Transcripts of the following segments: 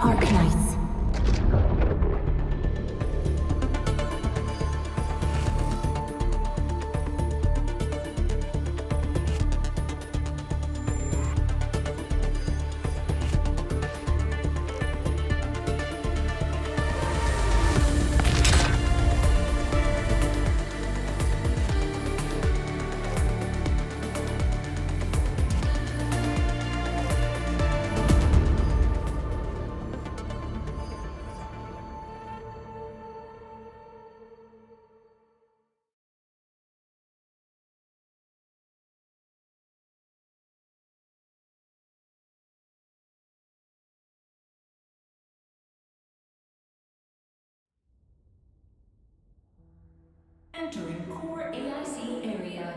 Arknights. Entering core AIC area.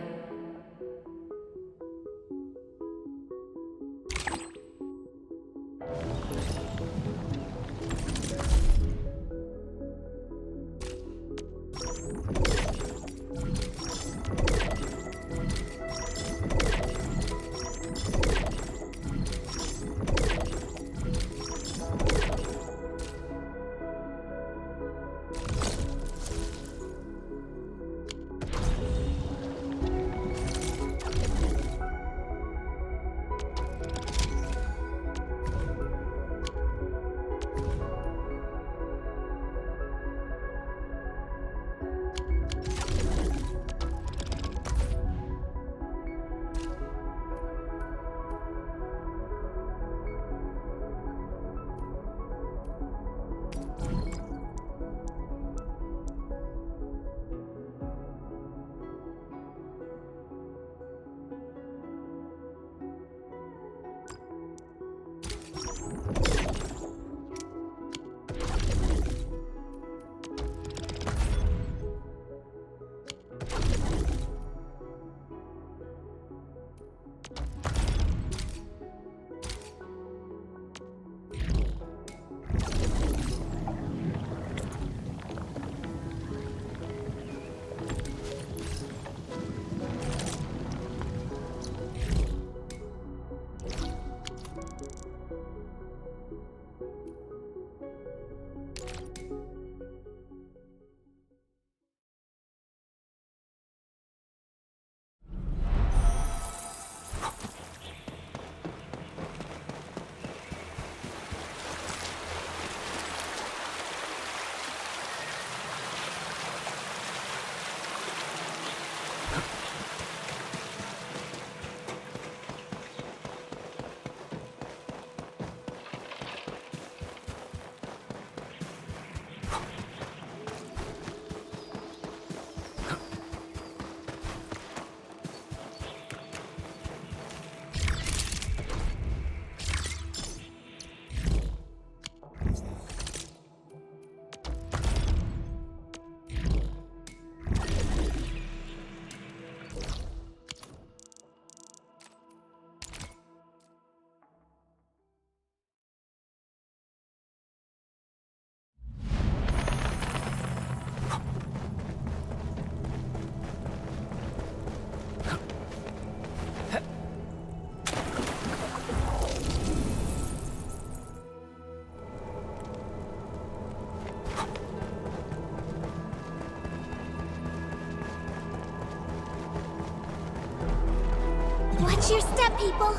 Watch your step, people!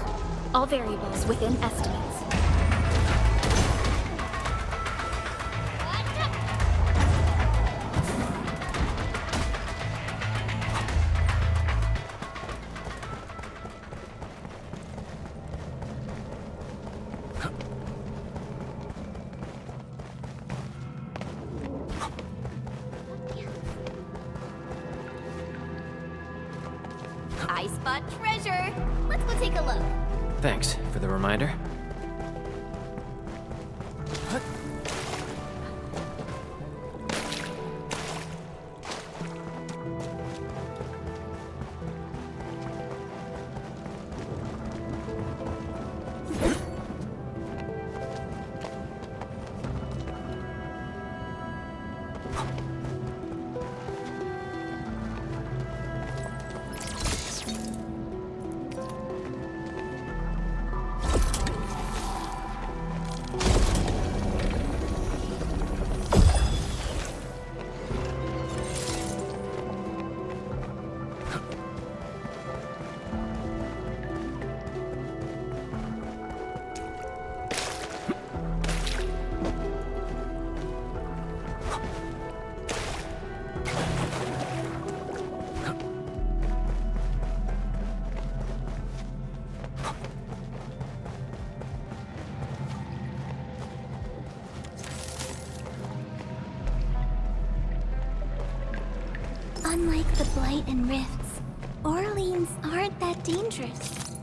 All variables within estimates. I spot treasure! Let's go take a look. Thanks for the reminder. Unlike the Blight and Rifts, Aurylenes aren't that dangerous.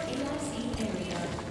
AIC area.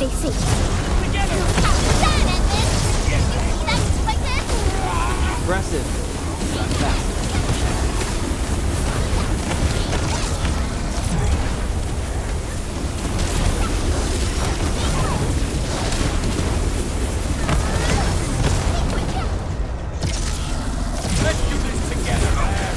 Stay safe. Impressive. Not fast. Let's do this together, man.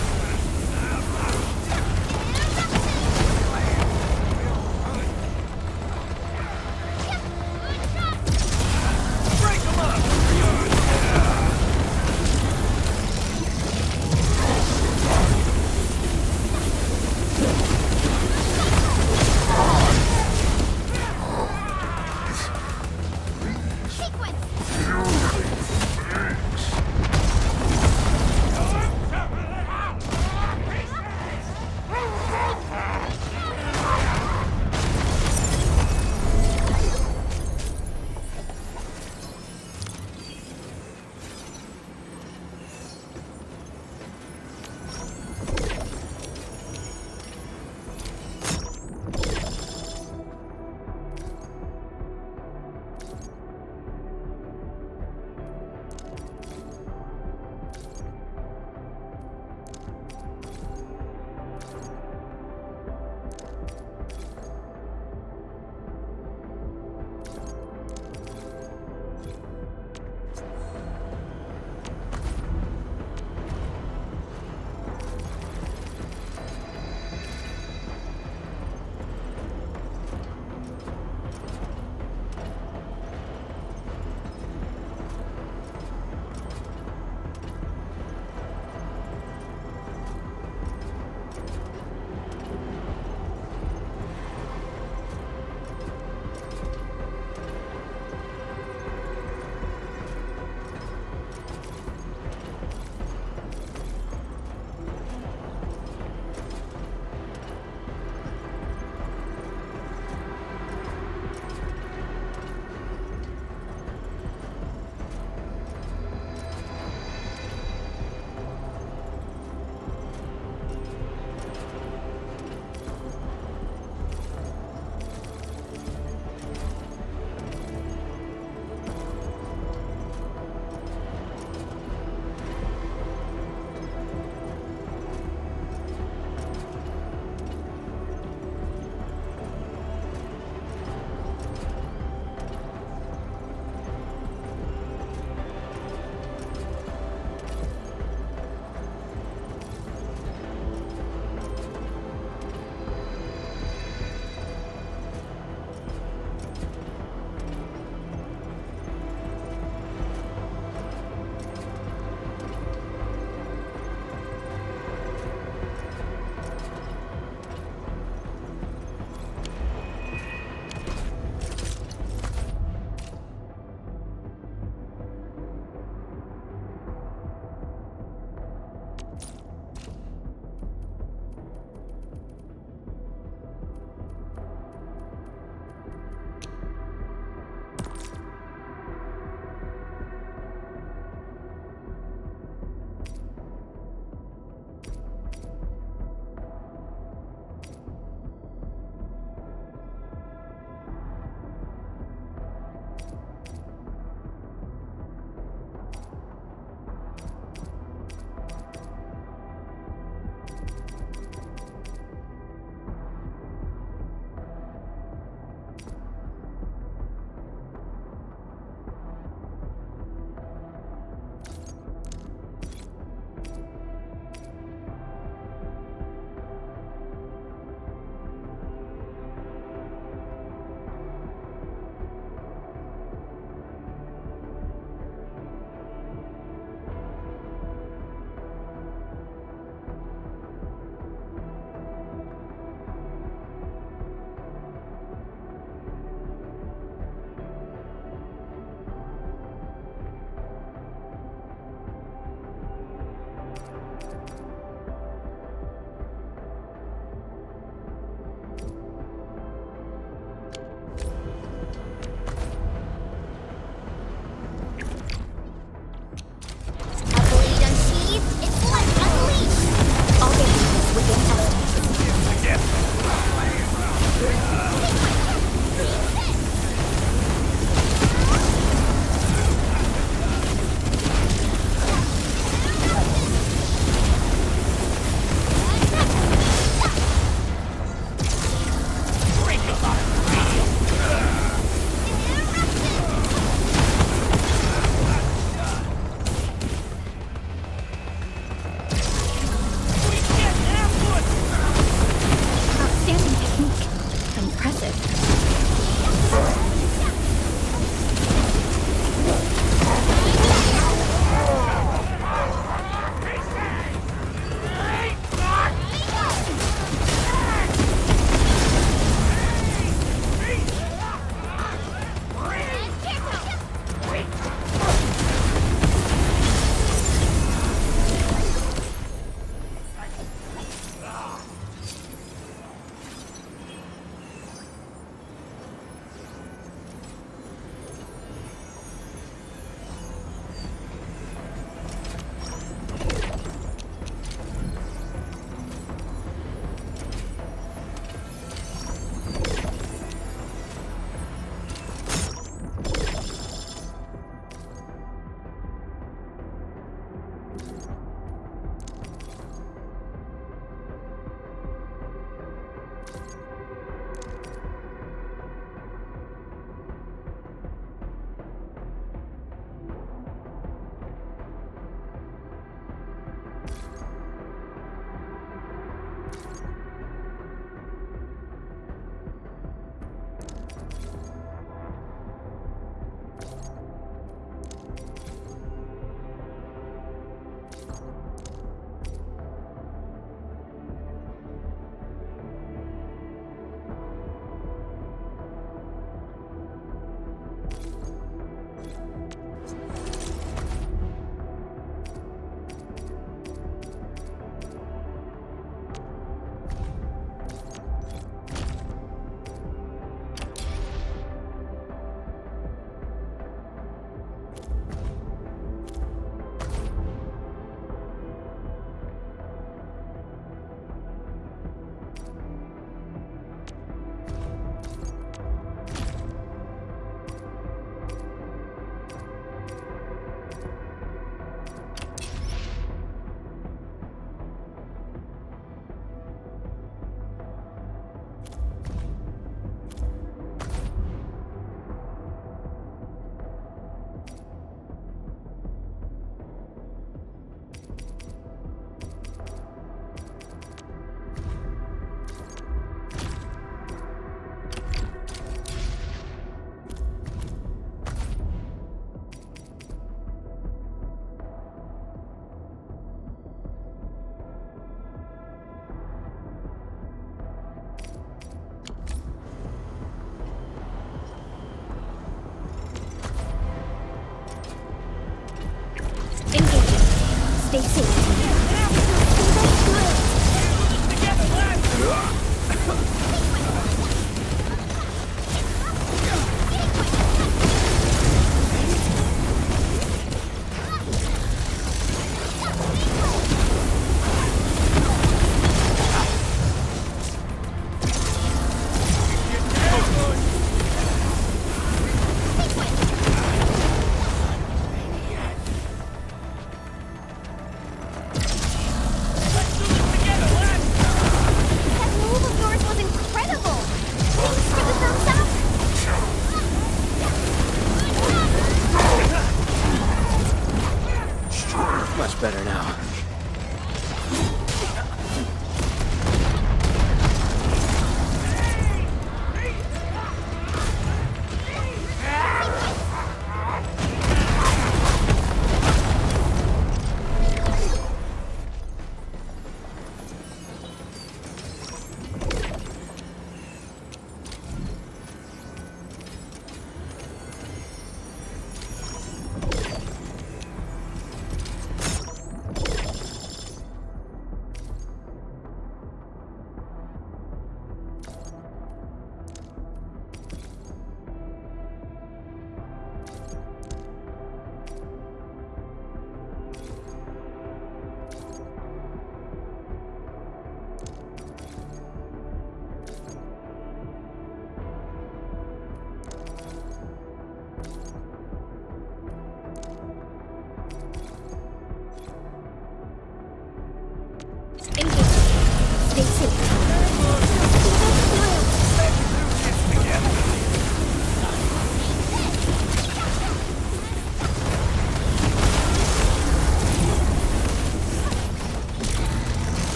Stay safe.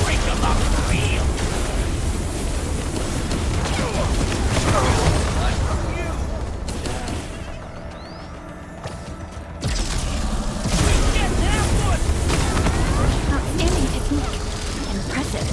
Break them up real. Outstanding technique. Impressive.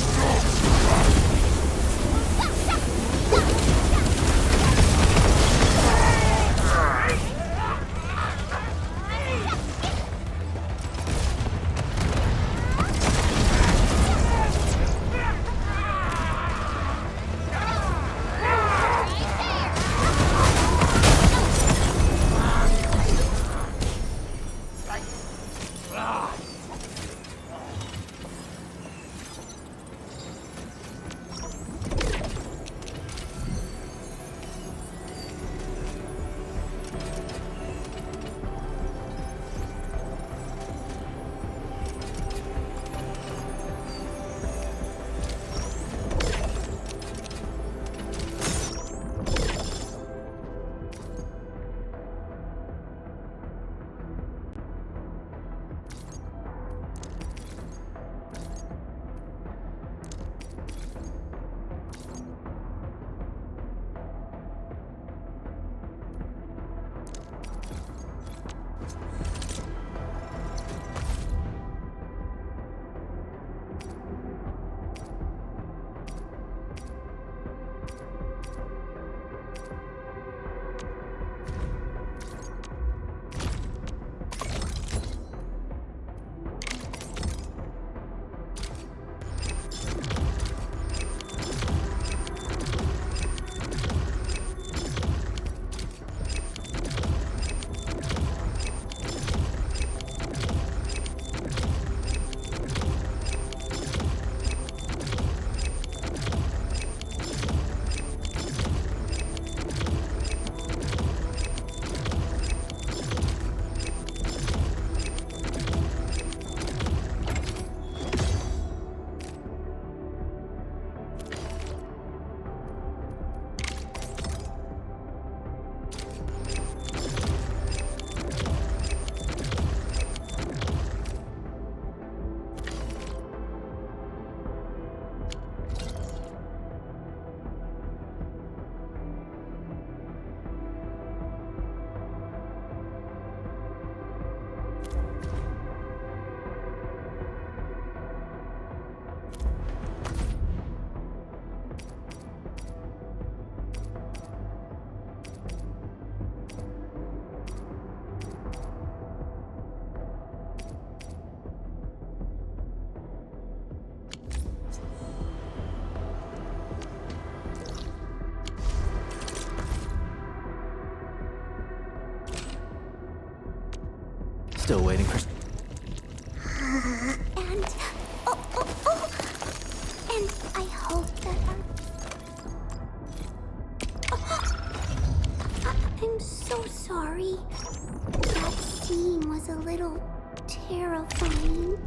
Still waiting for... And and I hope that I'm so sorry. That scene was a little terrifying.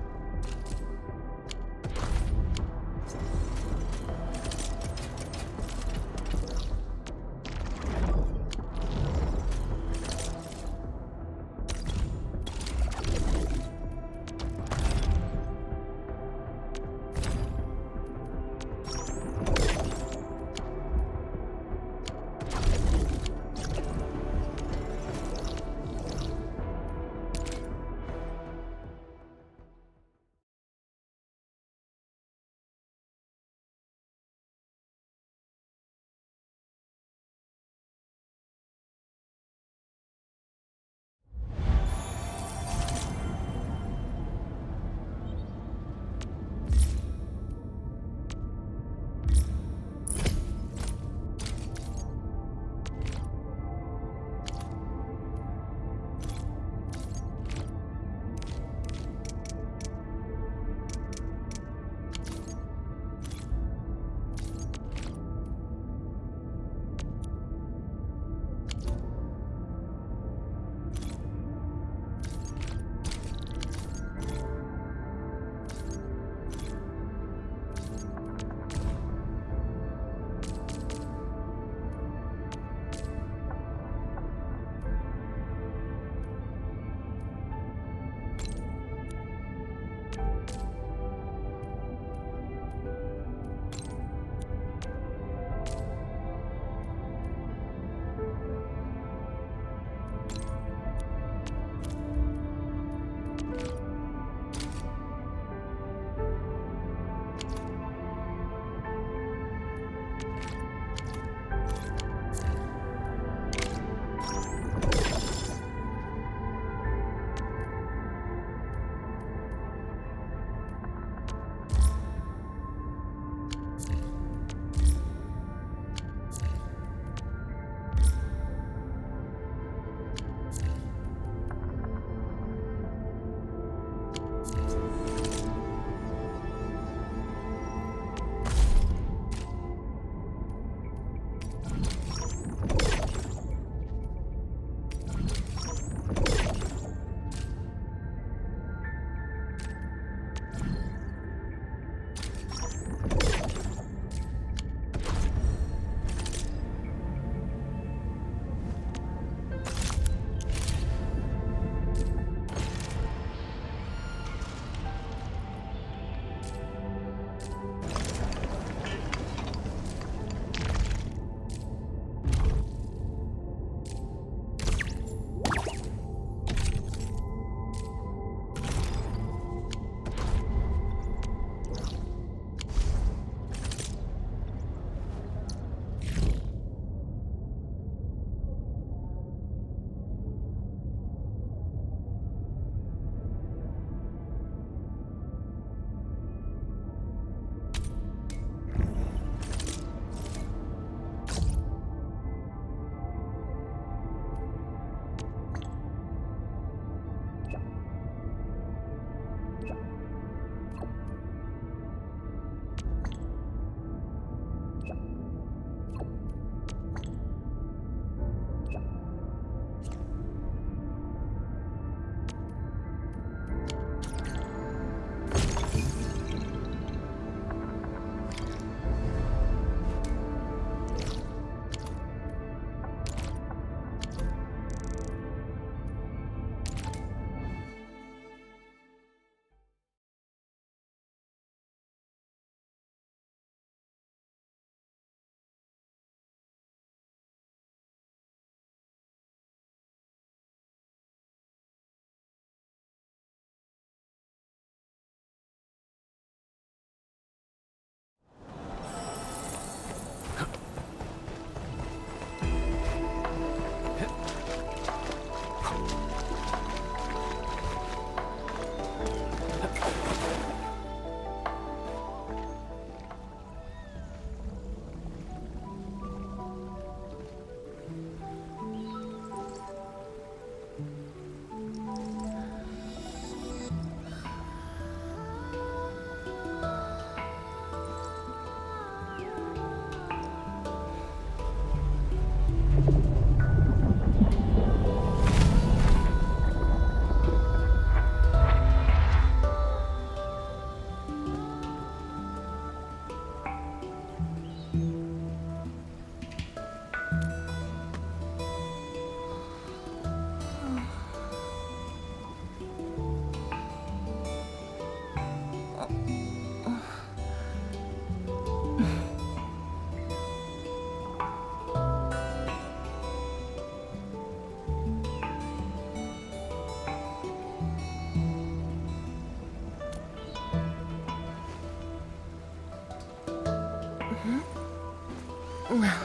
Well,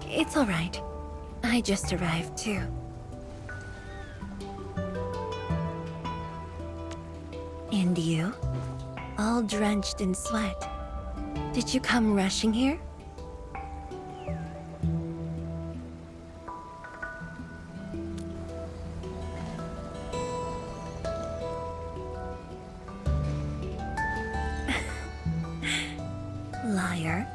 it's all right. I just arrived too. And you? All drenched in sweat. Did you come rushing here? Liar.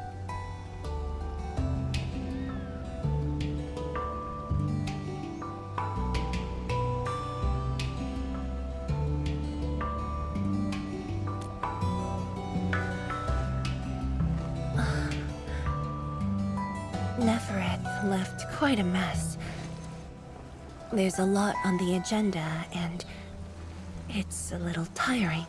Nefereth left quite a mess. There's a lot on the agenda, and it's a little tiring.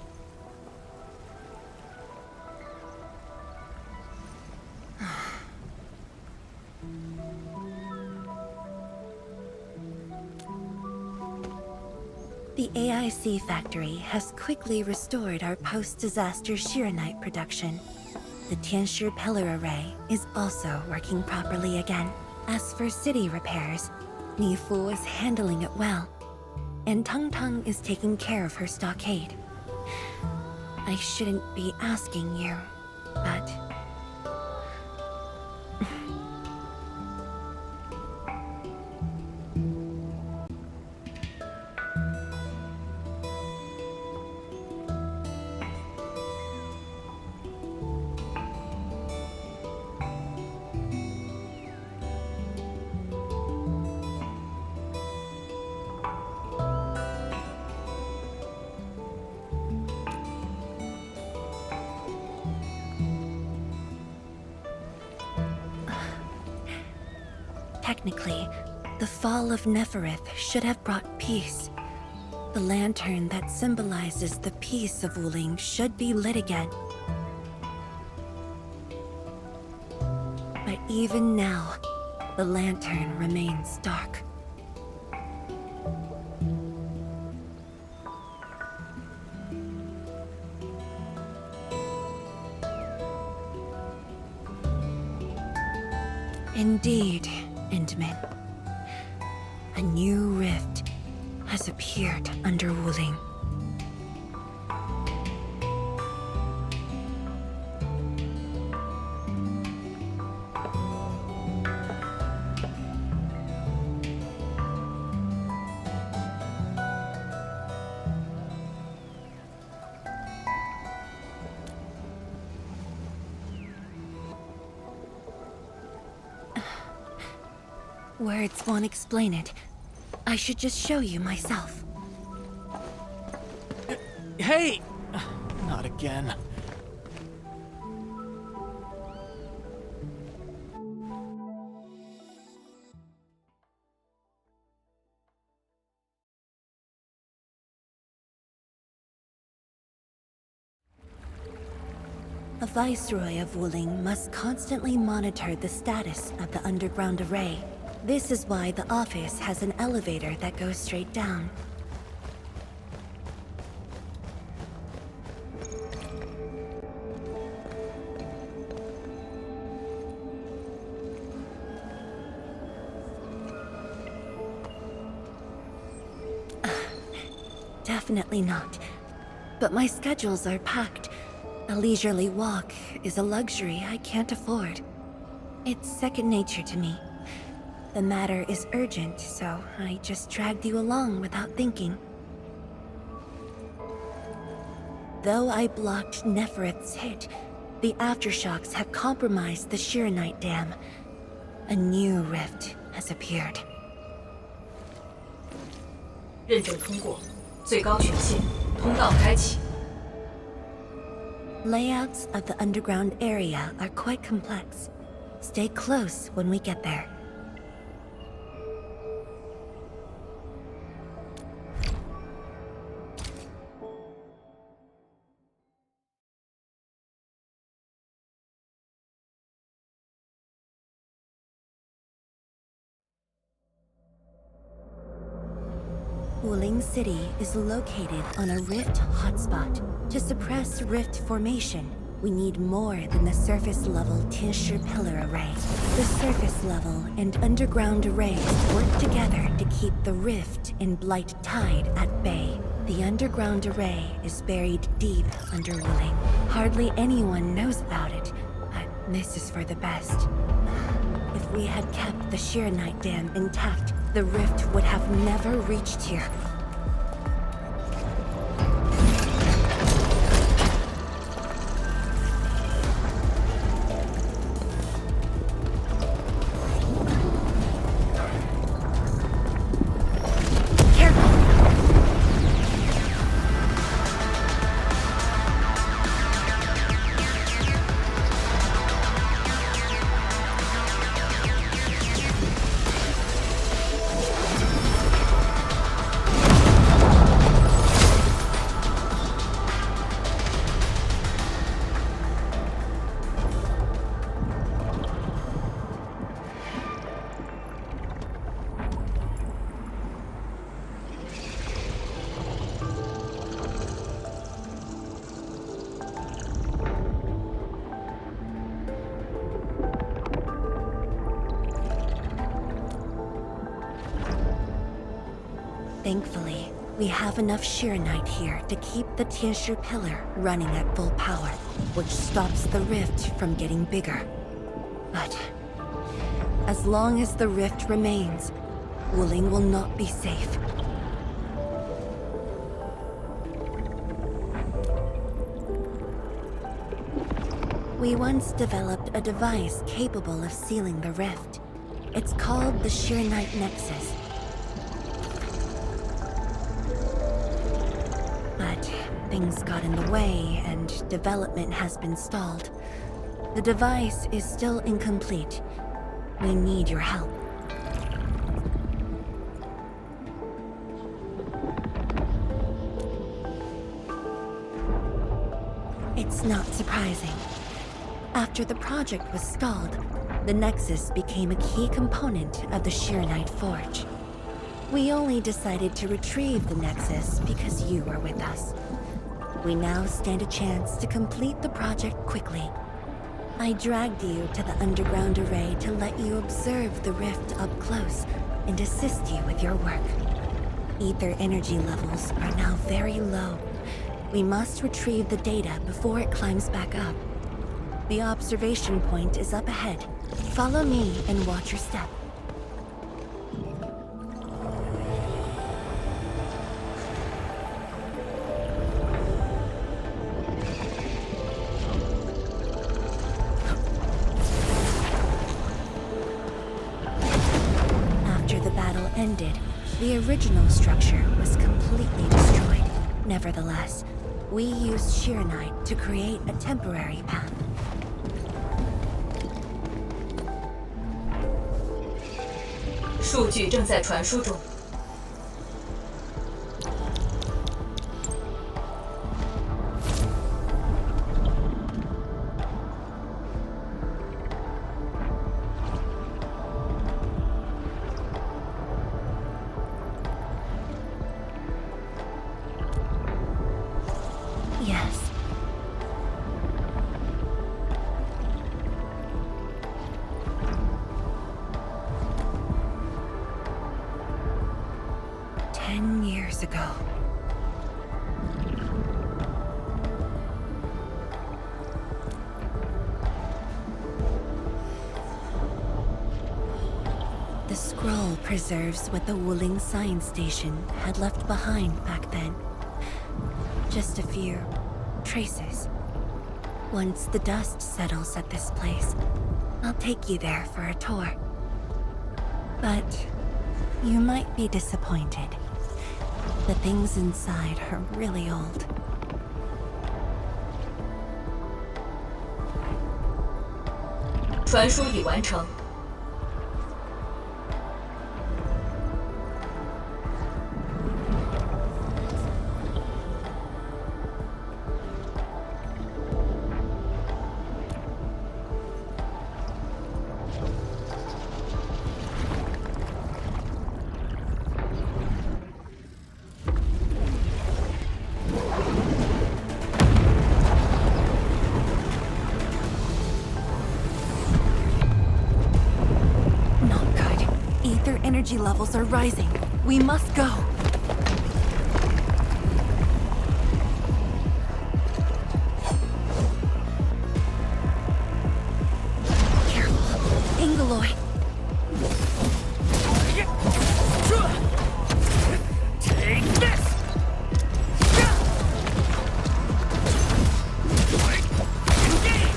The AIC Factory has quickly restored our post-disaster Shiranite production. The Tianshi pillar array is also working properly again. As for city repairs, Nifu is handling it well, and Tung Tung is taking care of her stockade. I shouldn't be asking you, but... Technically, the fall of Nefereth should have brought peace. The lantern that symbolizes the peace of Wuling should be lit again. But even now, the lantern remains dark. Indeed, Endman. A new rift has appeared under Wuling. Words won't explain it. I should just show you myself. Hey! Not again. A Viceroy of Wuling must constantly monitor the status of the underground array. This is why the office has an elevator that goes straight down. Definitely not. But my schedules are packed. A leisurely walk is a luxury I can't afford. It's second nature to me. The matter is urgent, so I just dragged you along without thinking. Though I blocked Nefereth's hit, the aftershocks have compromised the Shiranite dam. A new rift has appeared. 认证通过，最高权限，通道开启。 Layouts of the underground area are quite complex. Stay close when we get there. Wuling City is located on a rift hotspot. To suppress rift formation, we need more than the surface-level Tianshi pillar array. The surface-level and underground arrays work together to keep the rift in Blight Tide at bay. The underground array is buried deep under Wuling. Hardly anyone knows about it, but this is for the best. If we had kept the Shiranite Dam intact, the rift would have never reached here. Thankfully, we have enough Shiranite here to keep the Tianshi pillar running at full power, which stops the rift from getting bigger. But as long as the rift remains, Wuling will not be safe. We once developed a device capable of sealing the rift. It's called the Shiranite Nexus. But things got in the way, and development has been stalled. The device is still incomplete. We need your help. It's not surprising. After the project was stalled, the Nexus became a key component of the Shiranite Forge. We only decided to retrieve the Nexus because you were with us. We now stand a chance to complete the project quickly. I dragged you to the underground array to let you observe the rift up close and assist you with your work. Ether energy levels are now very low. We must retrieve the data before it climbs back up. The observation point is up ahead. Follow me and watch your step. After the battle ended, the original structure was completely destroyed. Nevertheless, we used Shiranite to create a temporary path. 数据正在传输中。Yes. Years ago. The scroll preserves what the Wuling science station had left behind back then. Just a few traces. Once the dust settles at this place, I'll take you there for a tour. But you might be disappointed. The things inside are really old. 传输已完成。energy levels are rising. We must go. Careful. Ingaloy. Take this! Engage!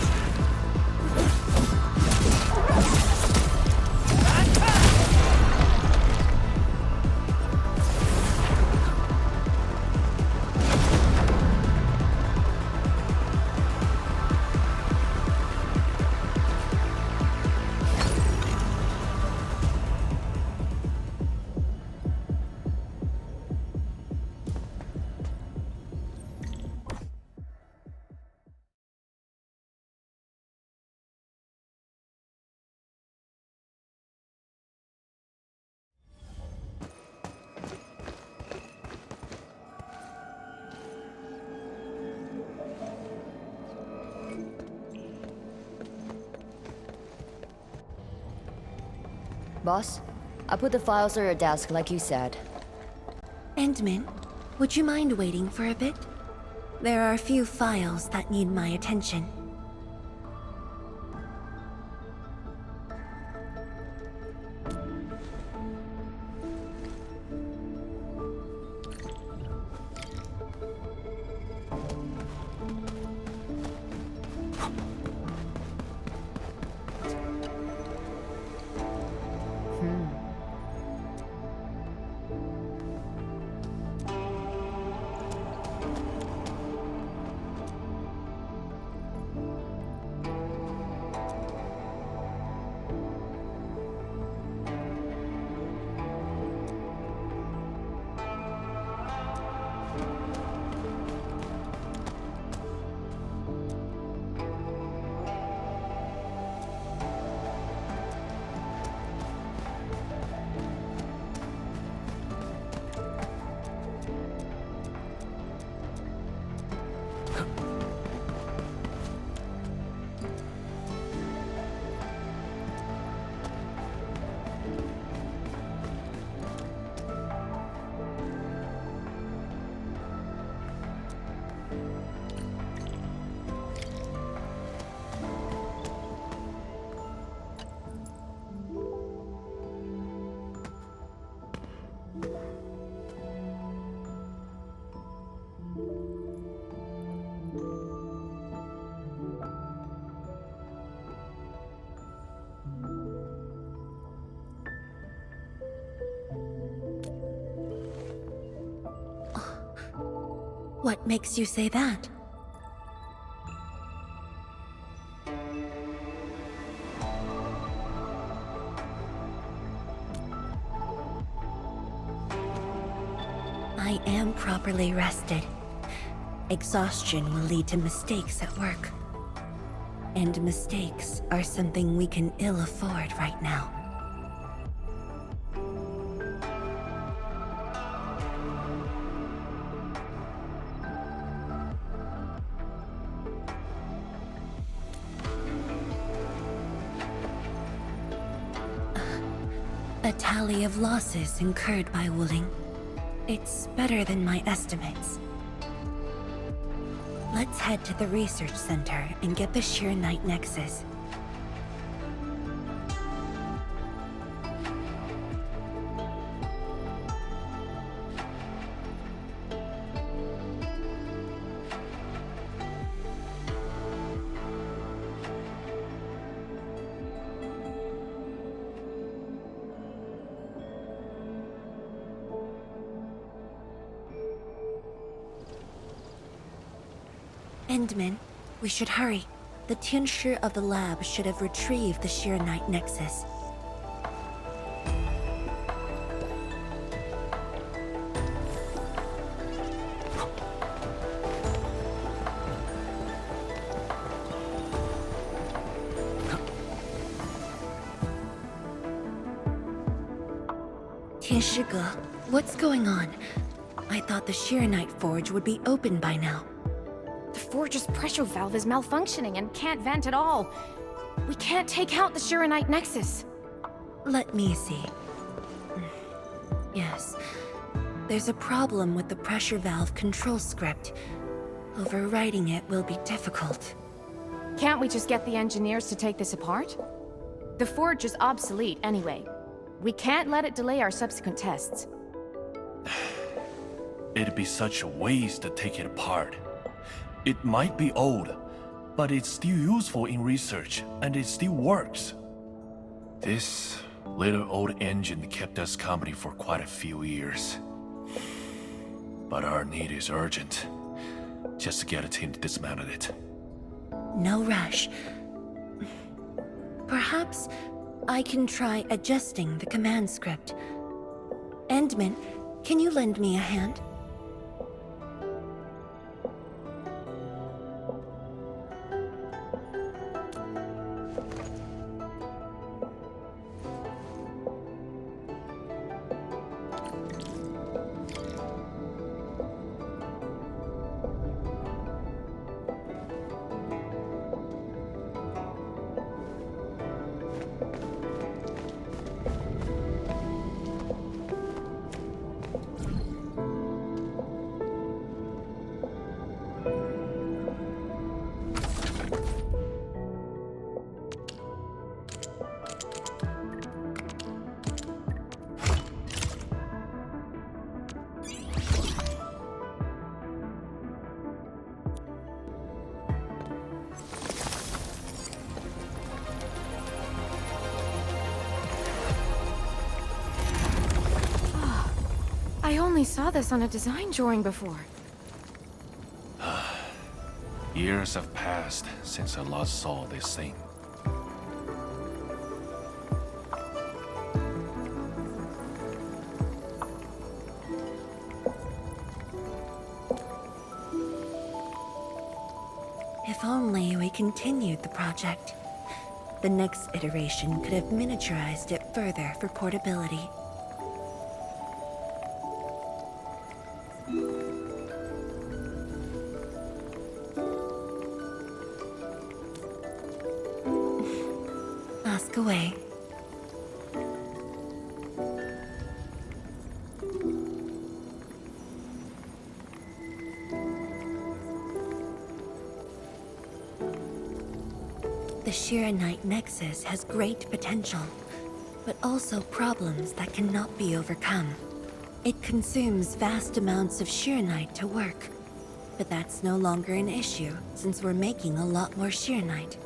Boss, I put the files on your desk like you said. Endman, would you mind waiting for a bit? There are a few files that need my attention. What makes you say that? I am properly rested. Exhaustion will lead to mistakes at work. And mistakes are something we can ill afford right now. A tally of losses incurred by Wuling. It's better than my estimates. Let's head to the research center and get the Sheer-Night Nexus. Endman, we should hurry. The Tianshi of the lab should have retrieved the Sheer-Night Nexus. Tianshi, what's going on? I thought the Sheer-Night Forge would be open by now. The forge's pressure valve is malfunctioning and can't vent at all. We can't take out the Sheer-Night Nexus. Let me see. Yes. There's a problem with the pressure valve control script. Overwriting it will be difficult. Can't we just get the engineers to take this apart? The forge is obsolete anyway. We can't let it delay our subsequent tests. It'd be such a waste to take it apart. It might be old, but it's still useful in research, and it still works. This little old engine kept us company for quite a few years. But our need is urgent. Just to get a team to dismantle it. No rush. Perhaps I can try adjusting the command script. Endman, can you lend me a hand? I only saw this on a design drawing before. Years have passed since I last saw this thing. If only we continued the project. The next iteration could have miniaturized it further for portability. Ask away. The Shiranite Nexus has great potential, but also problems that cannot be overcome. It consumes vast amounts of Shiranite to work, but that's no longer an issue since we're making a lot more Shiranite.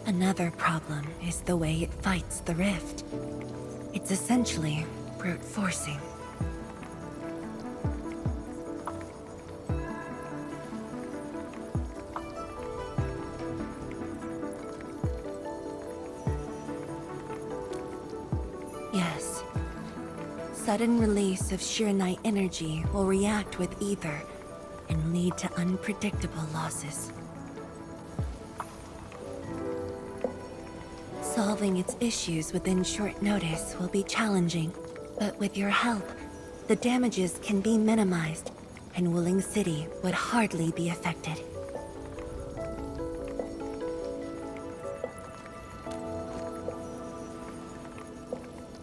Another problem is the way it fights the rift. It's essentially brute forcing. Yes. Sudden release of Shiranite energy will react with ether and lead to unpredictable losses. Solving its issues within short notice will be challenging, but with your help, the damages can be minimized, and Wuling City would hardly be affected.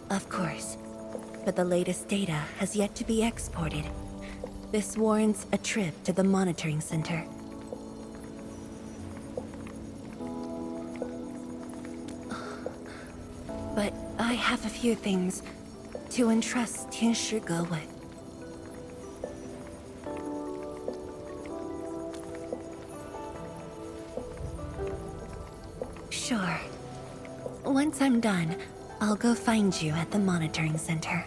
Of course, but the latest data has yet to be exported. This warrants a trip to the monitoring center. But I have a few things to entrust Tianshi Ge with. Sure. Once I'm done, I'll go find you at the monitoring center.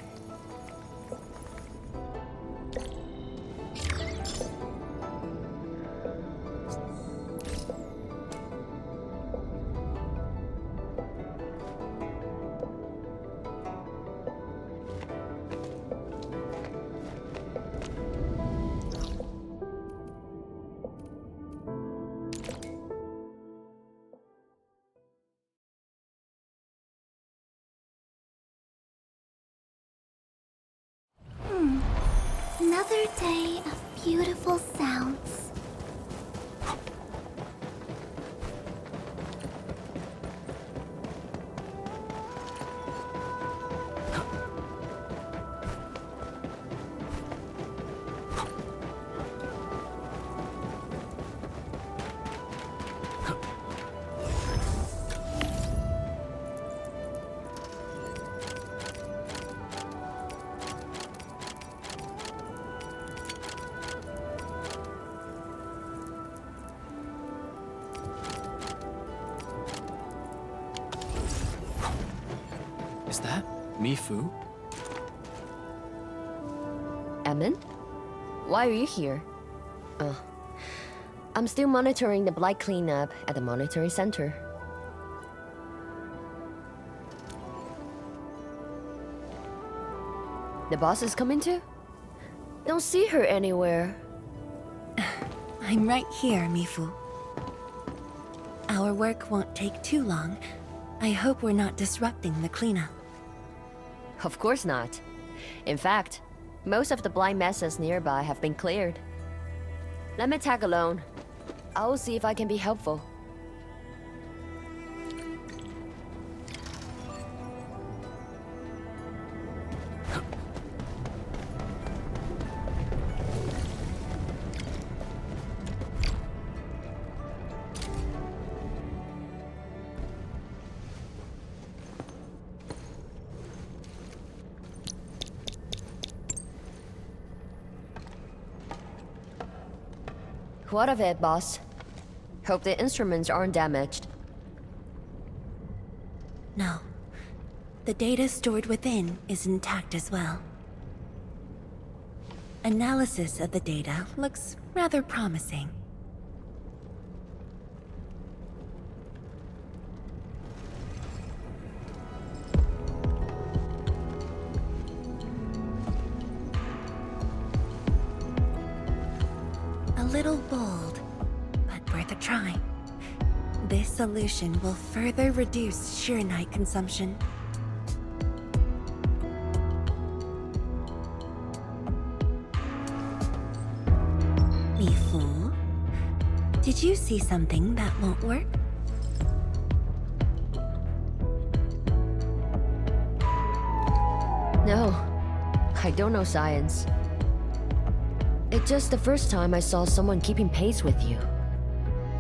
Another day of beautiful sounds. Mifu? Emin? Why are you here? I'm still monitoring the blight cleanup at the monitoring center. The boss is coming too? Don't see her anywhere. I'm right here, Mifu. Our work won't take too long. I hope we're not disrupting the cleanup. Of course not. In fact, most of the blight messes nearby have been cleared. Let me tag along. I will see if I can be helpful. What of it, boss? Hope the instruments aren't damaged. No. The data stored within is intact as well. Analysis of the data looks rather promising. A little bold, but worth a try. This solution will further reduce Sheernite consumption. Mifu, did you see something that won't work? No, I don't know science. It's just the first time I saw someone keeping pace with you.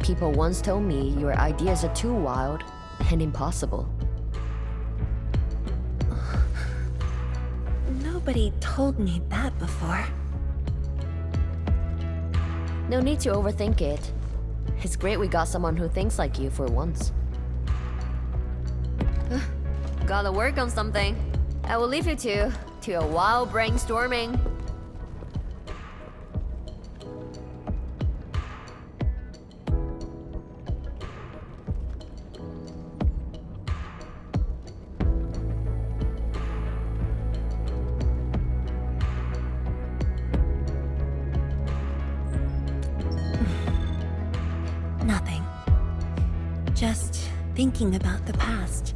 People once told me your ideas are too wild and impossible. Nobody told me that before. No need to overthink it. It's great we got someone who thinks like you for once. Gotta work on something. I will leave you to a wild brainstorming. Nothing. Just thinking about the past.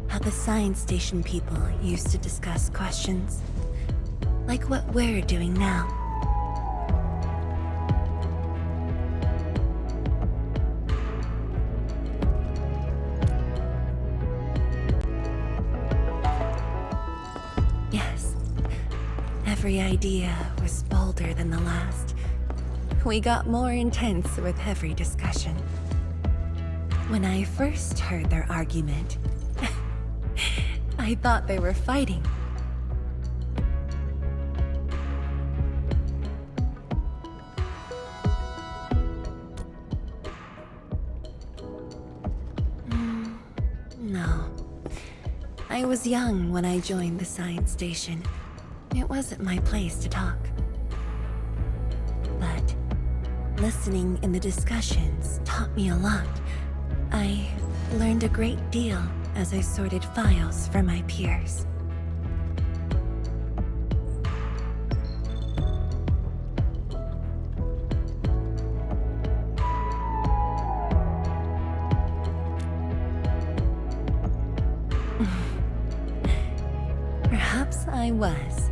How the science station people used to discuss questions. Like what we're doing now. Yes. Every idea was bolder than the last. We got more intense with every discussion. When I first heard their argument, I thought they were fighting. No. I was young when I joined the science station. It wasn't my place to talk. But listening in the discussions taught me a lot. I learned a great deal as I sorted files for my peers. Perhaps I was.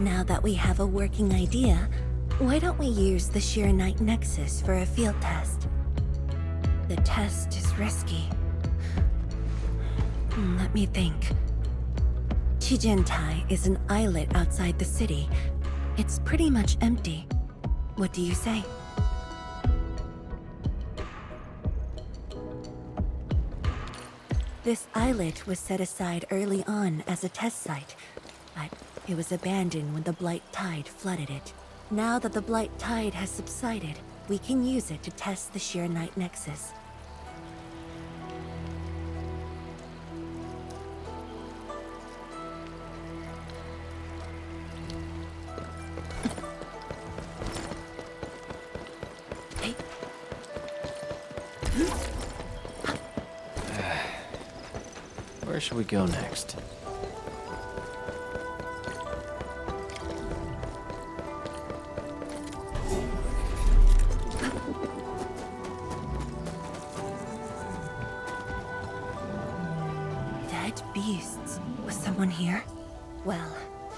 Now that we have a working idea, why don't we use the Sheernite Nexus for a field test? The test is risky. Let me think. Chijentai is an islet outside the city. It's pretty much empty. What do you say? This islet was set aside early on as a test site, but it was abandoned when the Blight Tide flooded it. Now that the Blight Tide has subsided, we can use it to test the Sheernite Nexus. should we go next? Dead beasts. Was someone here? Well,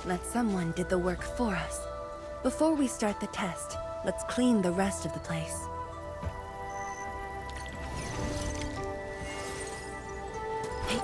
that someone did the work for us. Before we start the test, let's clean the rest of the place. Hey.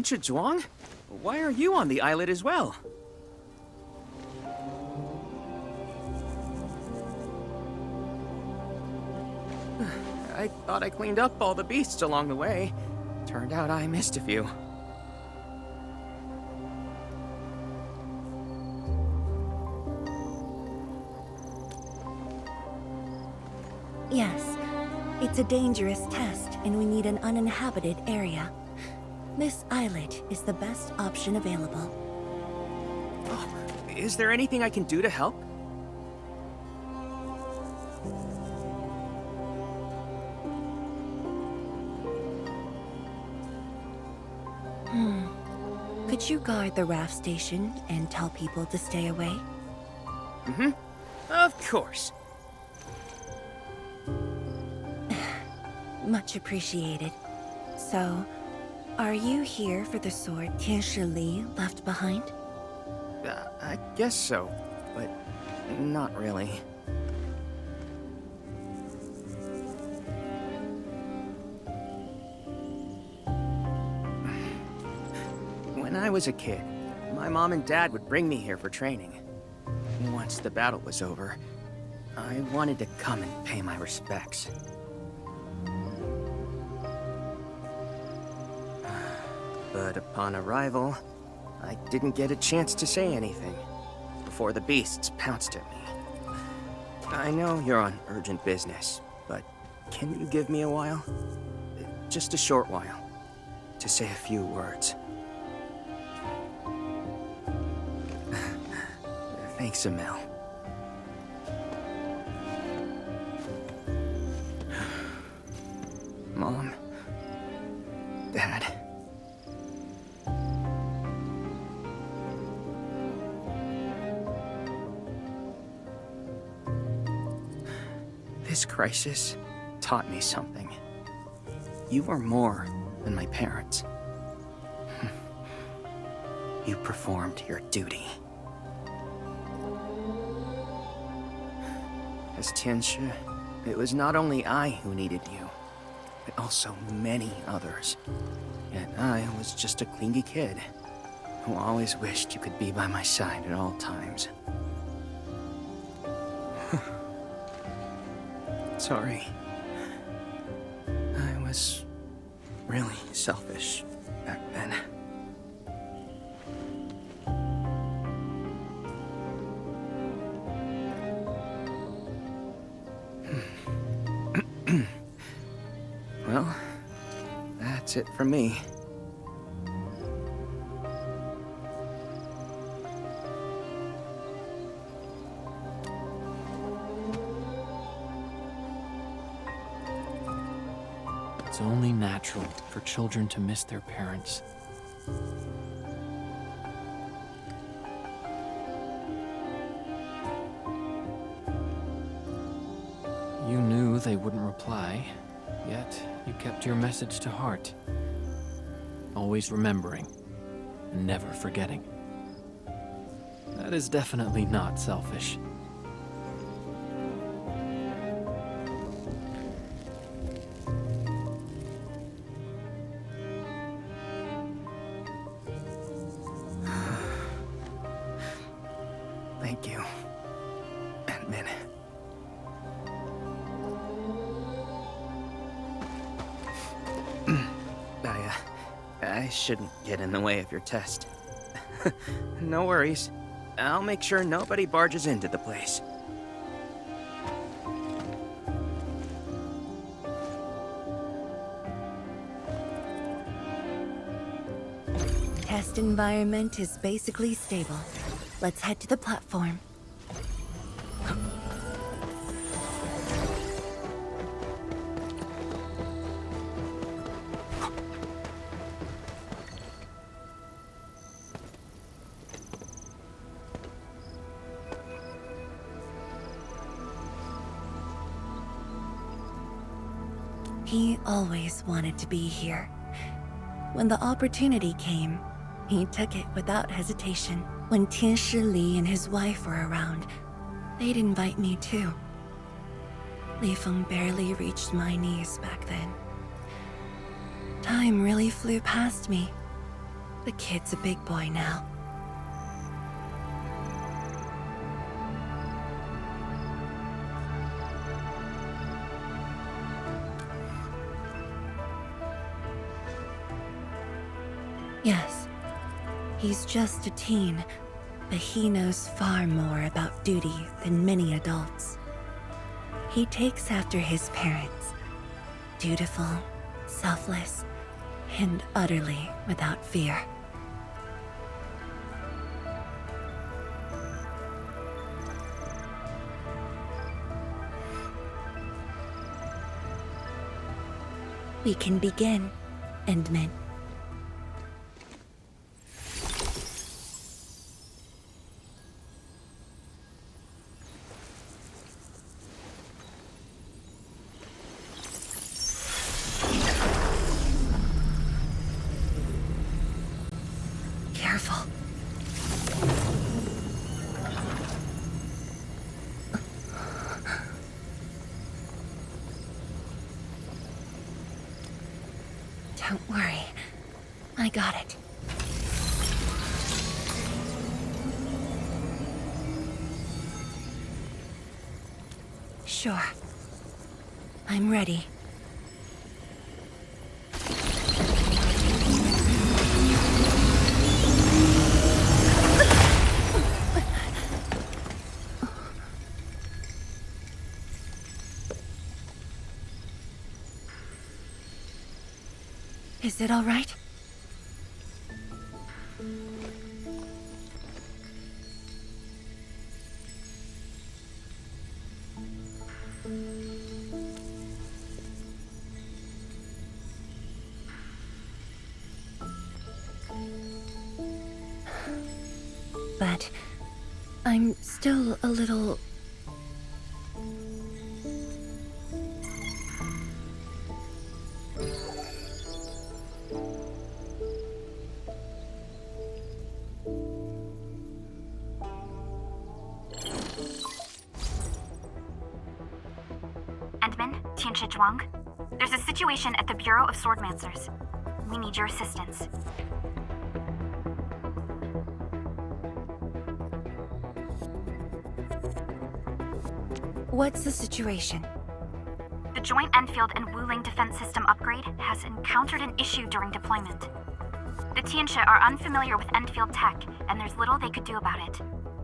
Zhuang? Why are you on the islet as well? I thought I cleaned up all the beasts along the way. Turned out I missed a few. Yes. It's a dangerous test, and we need an uninhabited area. This islet is the best option available. Oh, is there anything I can do to help? Could you guard the raft station and tell people to stay away? Mm-hmm. Of course. Much appreciated. So, are you here for the sword Tianshi Li left behind? I guess so, but not really. When I was a kid, my mom and dad would bring me here for training. Once the battle was over, I wanted to come and pay my respects. But upon arrival, I didn't get a chance to say anything before the beasts pounced at me. I know you're on urgent business, but can you give me a while? Just a short while, to say a few words. Thanks, Emil. Mom, Dad. This crisis taught me something. You are more than my parents. You performed your duty. As Tianshi, it was not only I who needed you, but also many others. Yet I was just a clingy kid who always wished you could be by my side at all times. Sorry. I was really selfish back then. Well, that's it for me. It's only natural for children to miss their parents. You knew they wouldn't reply, yet you kept your message to heart. Always remembering, and never forgetting. That is definitely not selfish. Thank you, Endman. I shouldn't get in the way of your test. No worries. I'll make sure nobody barges into the place. Test environment is basically stable. Let's head to the platform. He always wanted to be here. When the opportunity came, he took it without hesitation. When Tianshi Li and his wife were around, they'd invite me too. Li Feng barely reached my knees back then. Time really flew past me. The kid's a big boy now. Yes, he's just a teen, but he knows far more about duty than many adults. He takes after his parents, dutiful, selfless, and utterly without fear. We can begin, Endman. Careful. Don't worry. I got it. Sure. I'm ready. Is it all right? But I'm still a little... Endman, Tianshi Zhuang. There's a situation at the Bureau of Swordmancers. We need your assistance. What's the situation? The joint Endfield and Wuling defense system upgrade has encountered an issue during deployment. The Tianshi are unfamiliar with Endfield tech, and there's little they could do about it.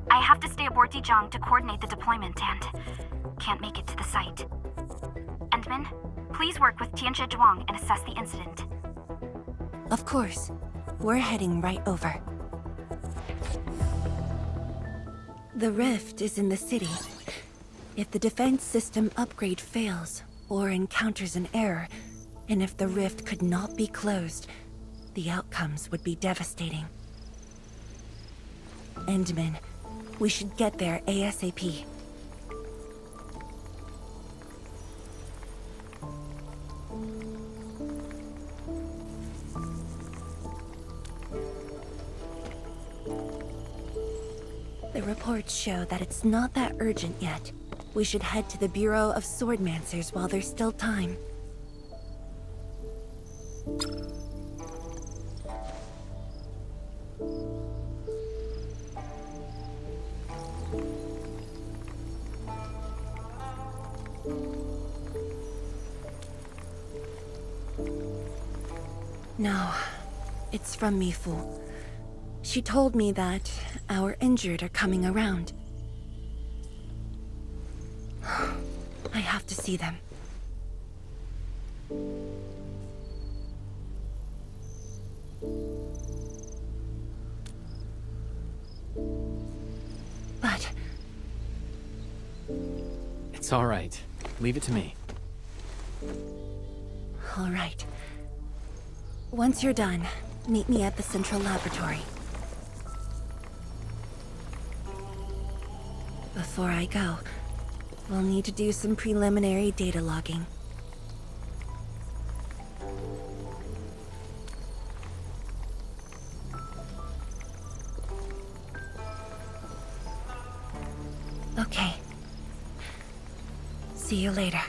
I have to stay aboard Dijiang to coordinate the deployment and can't make it to the site. Endman, please work with Tianshi Zhuang and assess the incident. Of course. We're heading right over. The rift is in the city. If the defense system upgrade fails, or encounters an error, and if the rift could not be closed, the outcomes would be devastating. Endman, we should get there ASAP. reports show that it's not that urgent yet. We should head to the Bureau of Swordmancers while there's still time. No, it's from Mifu. She told me that our injured are coming around. I have to see them. But... It's all right. Leave it to me. all right. Once you're done, meet me at the central laboratory. Before I go, we'll need to do some preliminary data logging. Okay. See you later.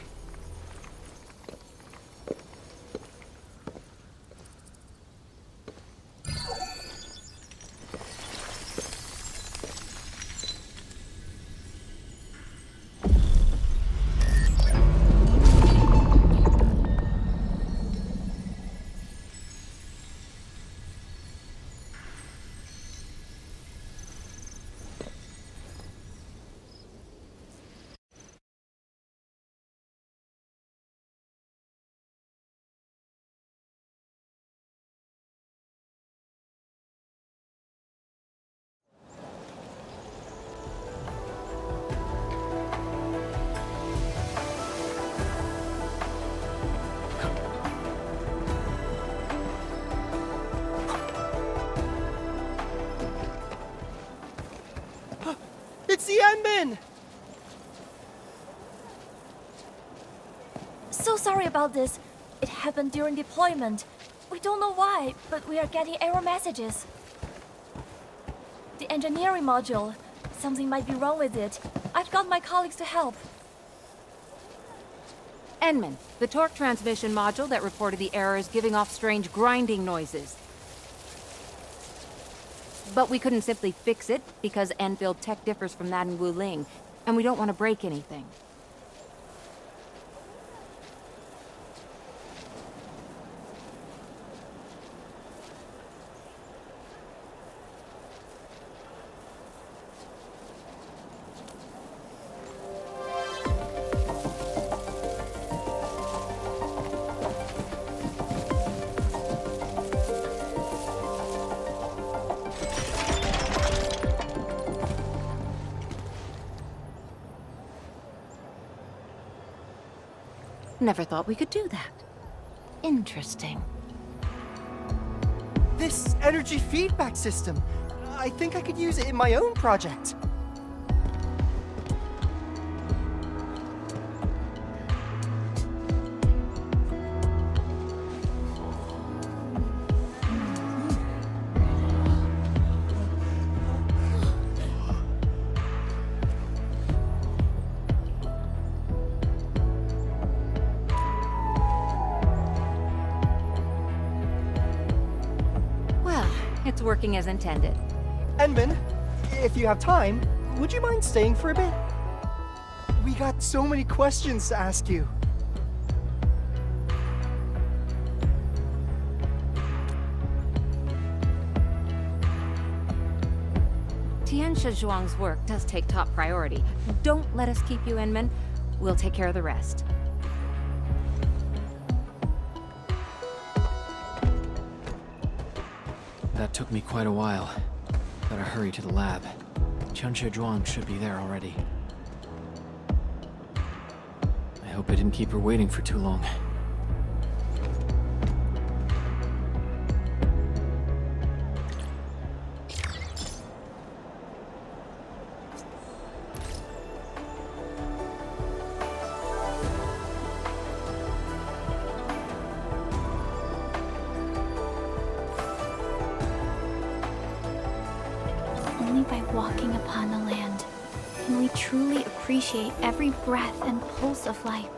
It's the Endman! So sorry about this. It happened during deployment. We don't know why, but we are getting error messages. The engineering module. Something might be wrong with it. I've got my colleagues to help. Enman, the torque transmission module that reported the error is giving off strange grinding noises. But we couldn't simply fix it because Endfield tech differs from that in Wuling, and we don't want to break anything. Never thought we could do that. Interesting. This energy feedback system. I think I could use it in my own project. It's working as intended. Endman, if you have time, would you mind staying for a bit? We got so many questions to ask you. Tianxia Zhuang's work does take top priority. Don't let us keep you, Enman. We'll take care of the rest. That took me quite a while. Better hurry to the lab. Tianxia Zhuang should be there already. I hope I didn't keep her waiting for too long. Only by walking upon the land, can we truly appreciate every breath and pulse of life.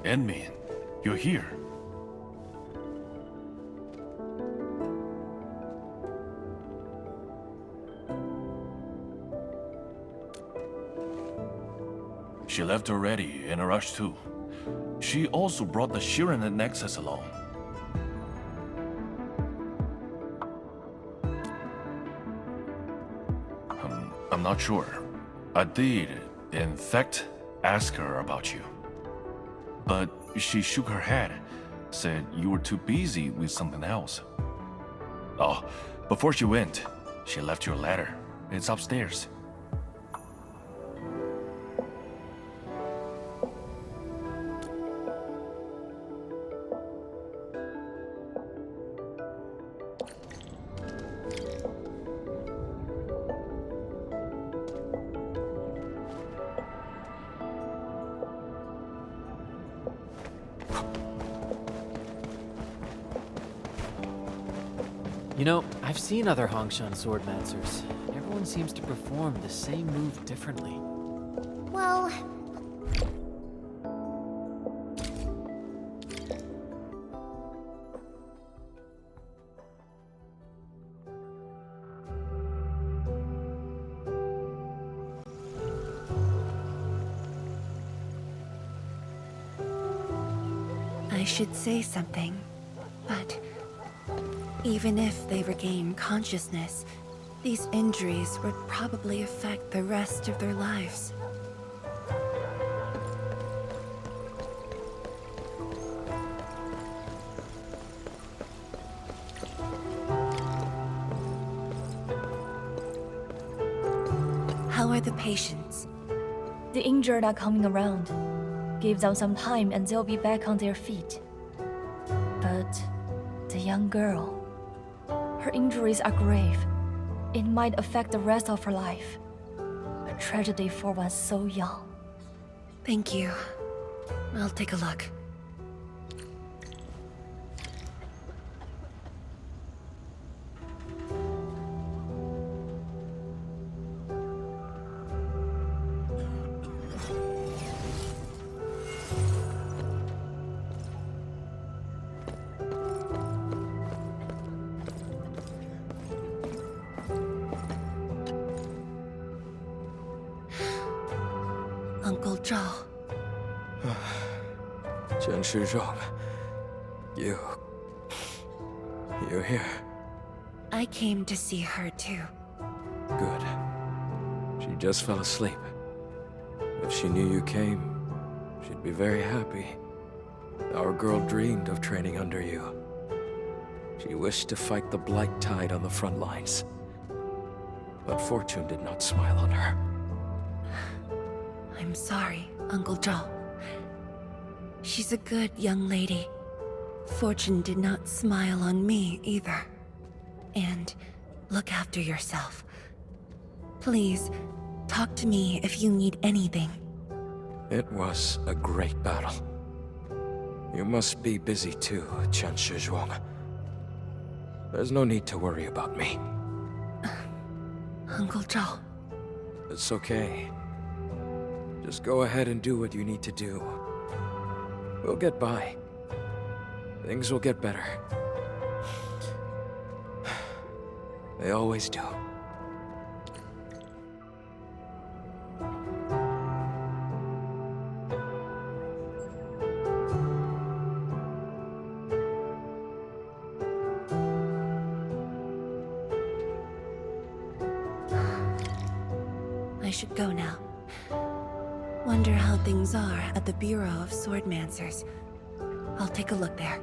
Enmin, you're here. She left already, in a rush too. She also brought the Shiren Nexus along. I'm not sure. I did, in fact, ask her about you. But she shook her head, said you were too busy with something else. Oh, before she went, she left your letter. It's upstairs. You know, I've seen other Hongshan swordmancers. Everyone seems to perform the same move differently. Well... I should say something, but even if they regain consciousness, these injuries would probably affect the rest of their lives. How are the patients? The injured are coming around. Give them some time and they'll be back on their feet. But the young girl, her injuries are grave. It might affect the rest of her life. A tragedy for one so young. Thank you. I'll take a look. Uncle Zhao. Chen Shizhong, you're here. I came to see her too. Good. She just fell asleep. If she knew you came, she'd be very happy. Our girl dreamed of training under you. She wished to fight the Blight Tide on the front lines. But fortune did not smile on her. I'm sorry, Uncle Zhao. She's a good young lady. Fortune did not smile on me either. And look after yourself. Please, talk to me if you need anything. It was a great battle. You must be busy too, Chen Shizhuang. There's no need to worry about me. Uncle Zhao. It's okay. Just go ahead and do what you need to do. We'll get by. Things will get better. They always do. I should go now. Wonder how things are at the Bureau of Swordmancers. I'll take a look there.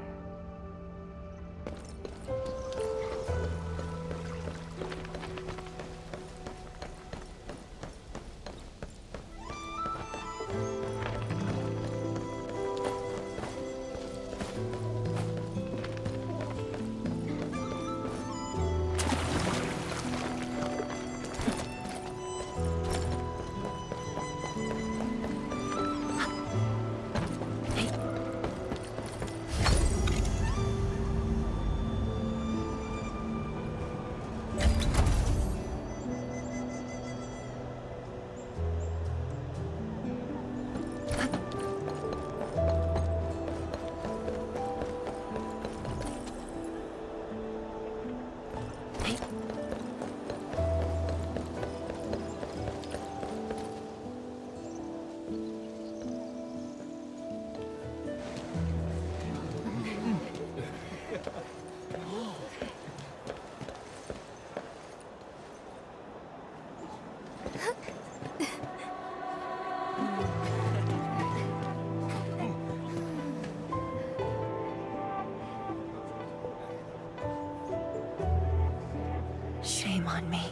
Shame on me.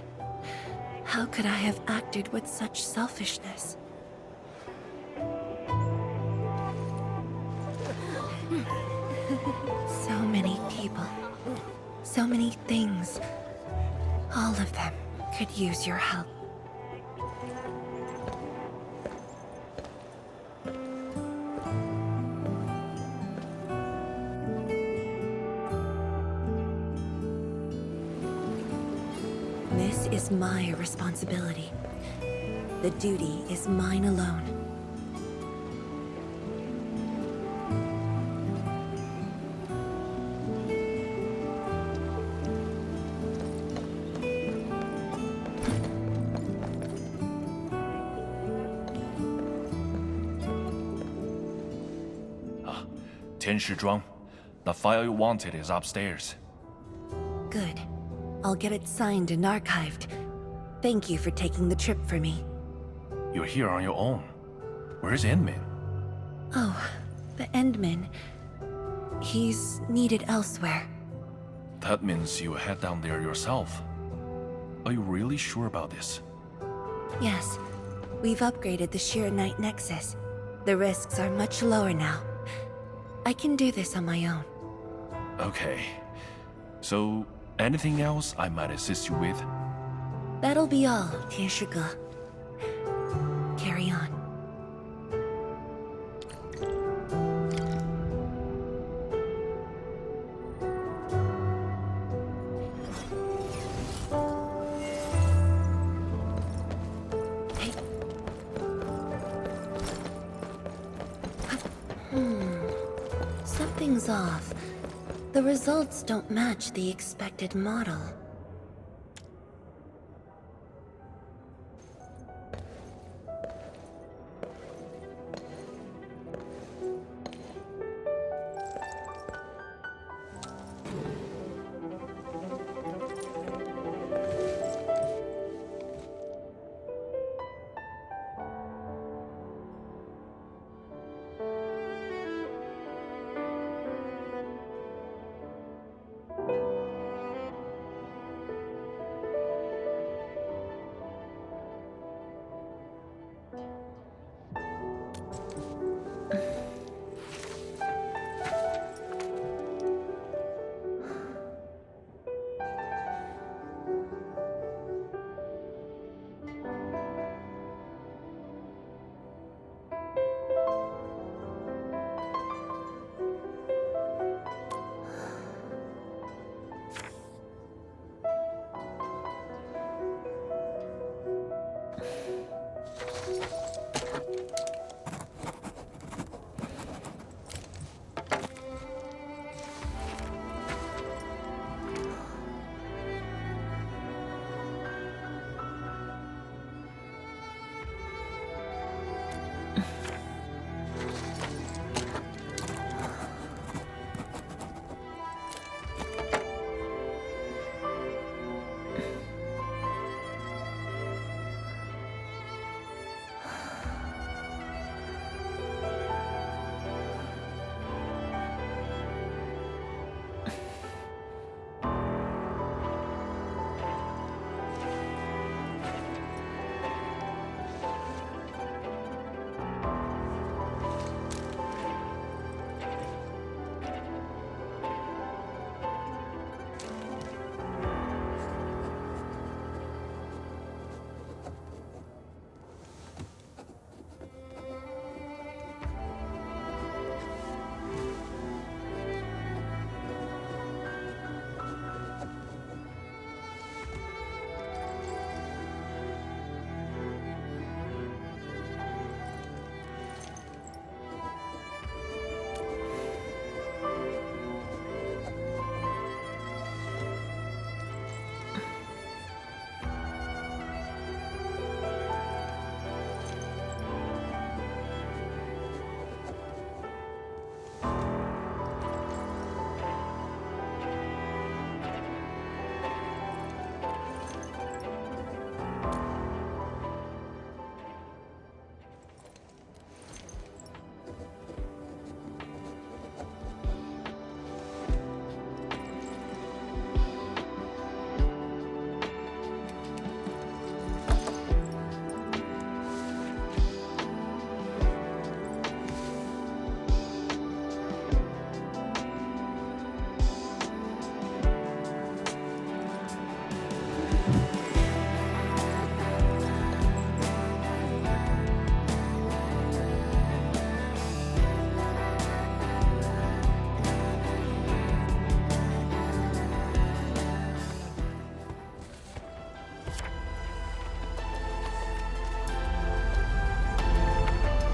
How could I have acted with such selfishness? So many people, so many things. All of them could use your help. This is my responsibility. The duty is mine alone. Tianshizhuang, the file you wanted is upstairs. Good. I'll get it signed and archived. Thank you for taking the trip for me. You're here on your own. Where's Endmin? Oh, the Endman. He's needed elsewhere. That means you head down there yourself. Are you really sure about this? Yes. We've upgraded the Shiranite Nexus. The risks are much lower now. I can do this on my own. Okay. So, anything else I might assist you with? That'll be all, Tianshige. Carry on. Something's off. The results don't match the expected model.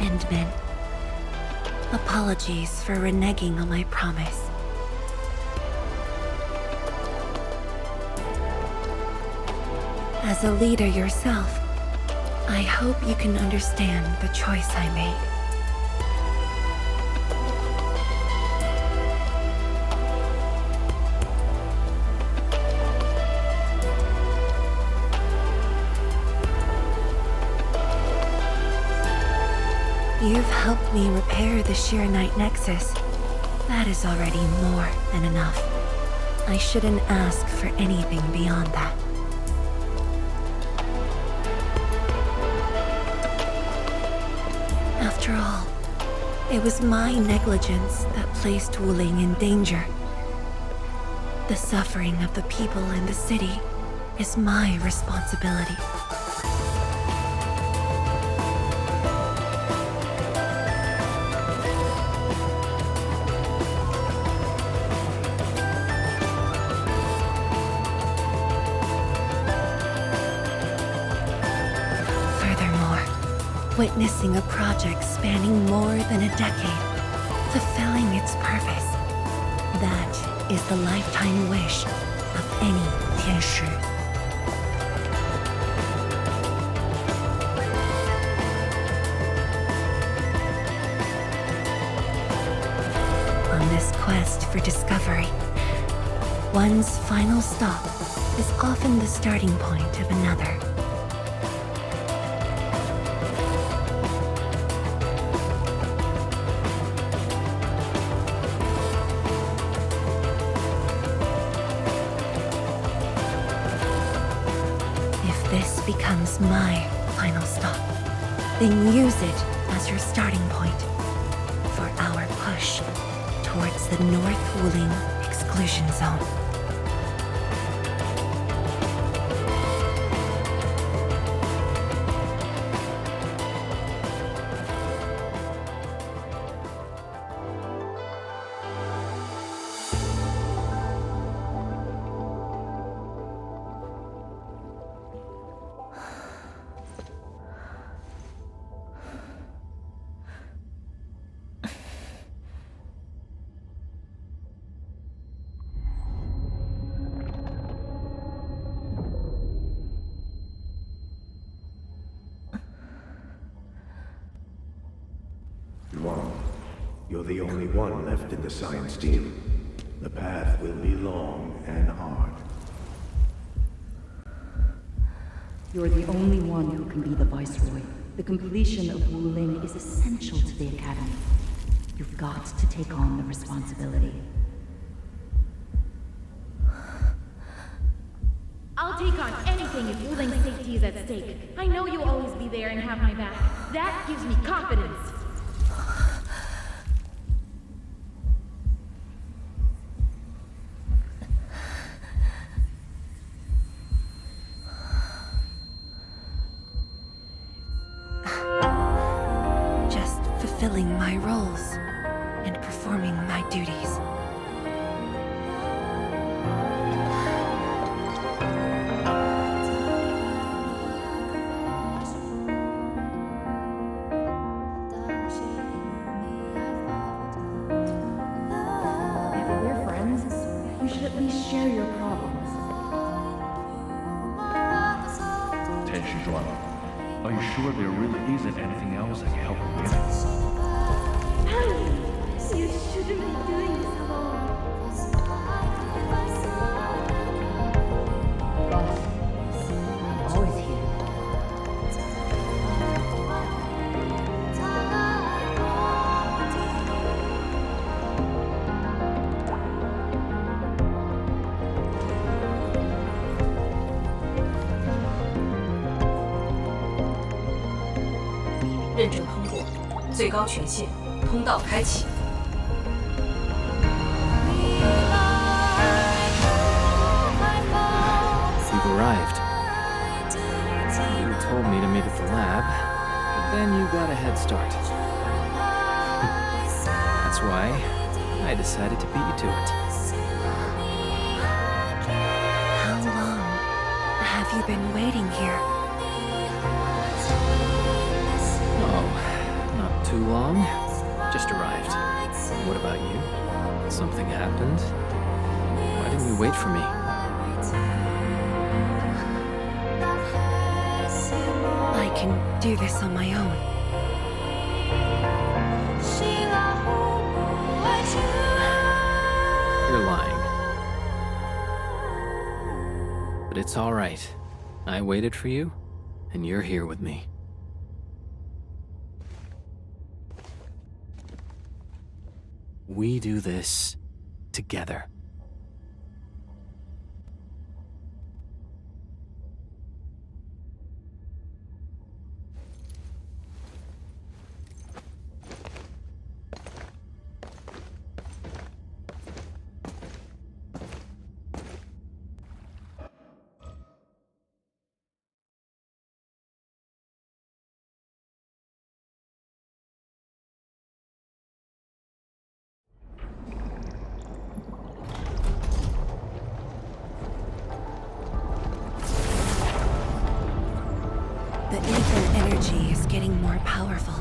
Endman. Apologies for reneging on my promise. As a leader yourself, I hope you can understand the choice I made. You've helped me repair the Shiranite Nexus. That is already more than enough. I shouldn't ask for anything beyond that. After all, it was my negligence that placed Wuling in danger. The suffering of the people in the city is my responsibility. Witnessing a project spanning more than a decade, fulfilling its purpose. That is the lifetime wish of any Tianshi. On this quest for discovery, one's final stop is often the starting point of another. Becomes my final stop. Then use it as your starting point for our push towards the North Wuling exclusion zone. You're the only one left in the science team. The path will be long and hard. You're the only one who can be the Viceroy. The completion of Wuling is essential to the Academy. You've got to take on the responsibility. I'll take on anything if Wuling's safety is at stake. I know you'll always be there and have my back. That gives me confidence. Fulfilling my roles and performing my duties. If we're friends, you should at least share your problems. Tianshi Zhuang, are you sure there really isn't anything else I can help you with? You shouldn't be doing this alone. Boss, I'm always here. 认证通过，最高权限，通道开启。 You've arrived. You told me to meet at the lab, but then you got a head start. That's why I decided to beat you to it. How long have you been waiting here? Oh, not too long. Just arrived. What about you? Something happened? Why didn't you wait for me? I can do this on my own. You're lying. But it's all right. I waited for you, and you're here with me. We do this together. The ether energy is getting more powerful.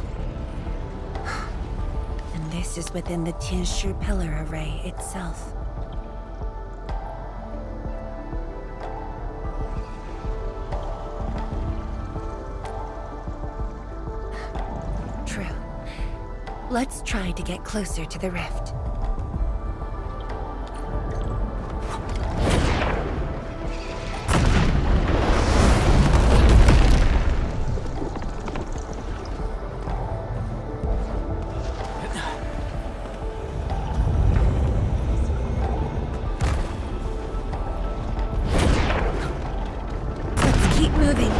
And this is within the Tianshi pillar array itself. True. Let's try to get closer to the rift. Keep moving.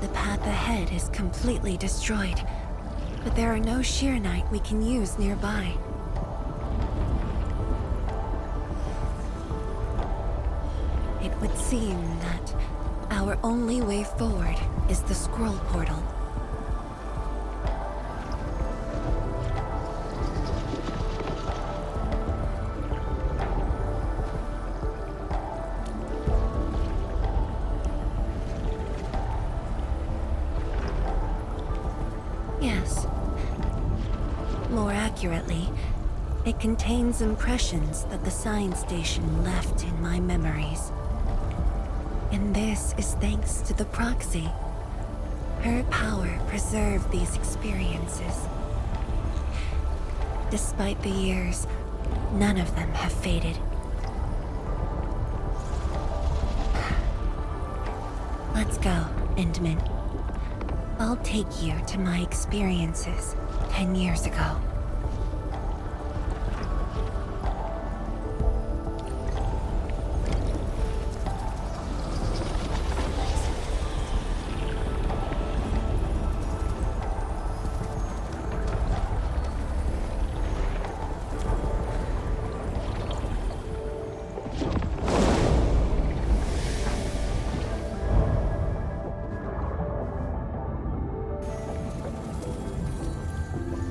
The path ahead is completely destroyed, but there are no Shirenite we can use nearby. It would seem that our only way forward is the scroll portal. Yes. More accurately, it contains impressions that the science station left in my memories. And this is thanks to the proxy. Her power preserved these experiences. Despite the years, none of them have faded. Let's go, Endman. I'll take you to my experiences 10 years ago.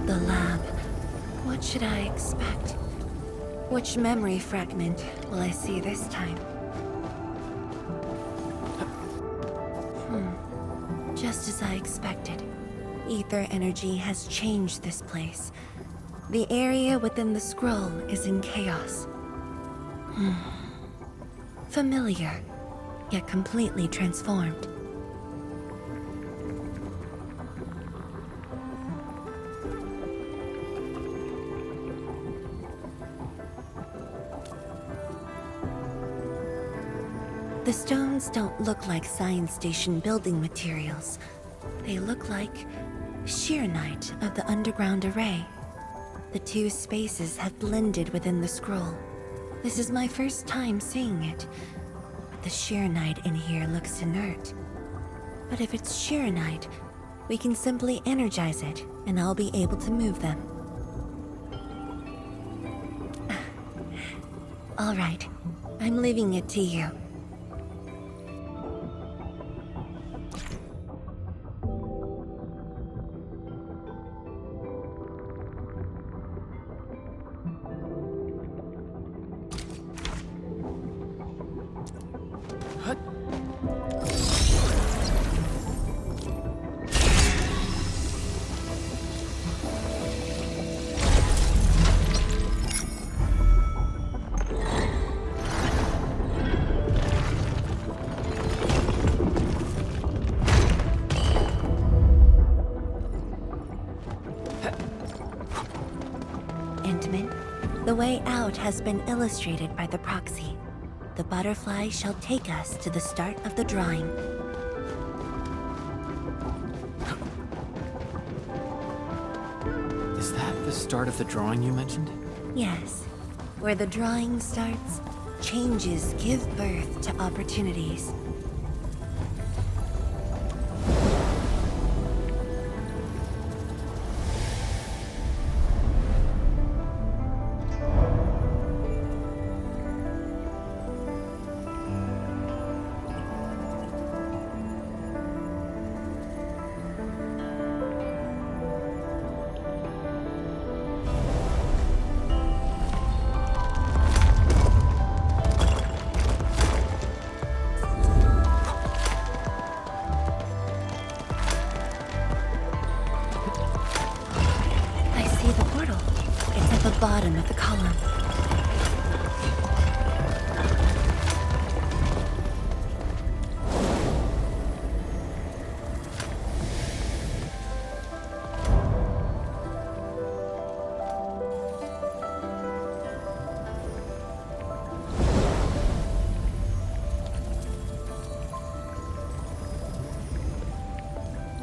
The lab. What should I expect? Which memory fragment will I see this time? Just as I expected. Ether energy has changed this place. The area within the scroll is in chaos. Familiar, yet completely transformed. The stones don't look like science station building materials. They look like Shirenite of the underground array. The two spaces have blended within the scroll. This is my first time seeing it. The Shirenite in here looks inert. But if it's Shirenite, we can simply energize it, and I'll be able to move them. All right, I'm leaving it to you. gentlemen. The way out has been illustrated by the proxy. The butterfly shall take us to the start of the drawing. Is that the start of the drawing you mentioned? Yes. Where the drawing starts, changes give birth to opportunities. Bottom of the column.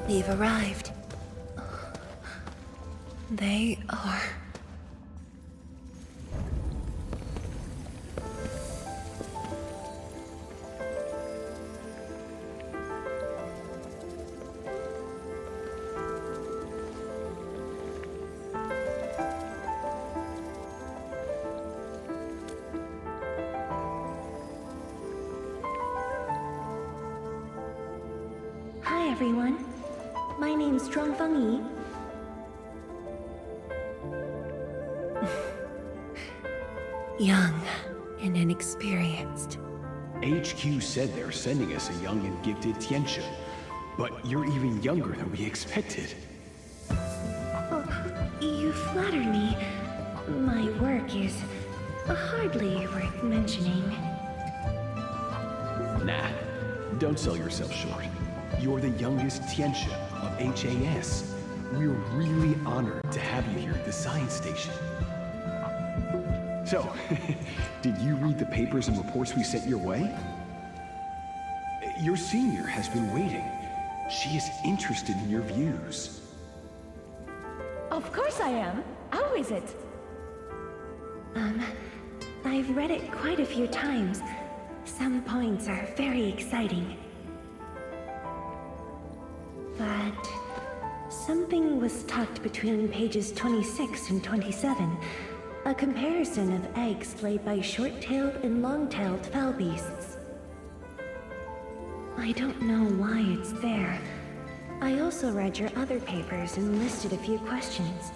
We've arrived. They are... Hi everyone. My name's Zhuangfang Yi. Young and inexperienced. HQ said they're sending us a young and gifted Tianxia, but you're even younger than we expected. You flatter me. My work is hardly worth mentioning. Nah, don't sell yourself short. You're the youngest Tianxia of HAS. We're really honored to have you here at the science station. So, did you read the papers and reports we sent your way? Your senior has been waiting. She is interested in your views. Of course I am. How is it? I've read it quite a few times. Some points are very exciting. But something was tucked between pages 26 and 27. A comparison of eggs laid by short-tailed and long-tailed fowl beasts. I don't know why it's there. I also read your other papers and listed a few questions.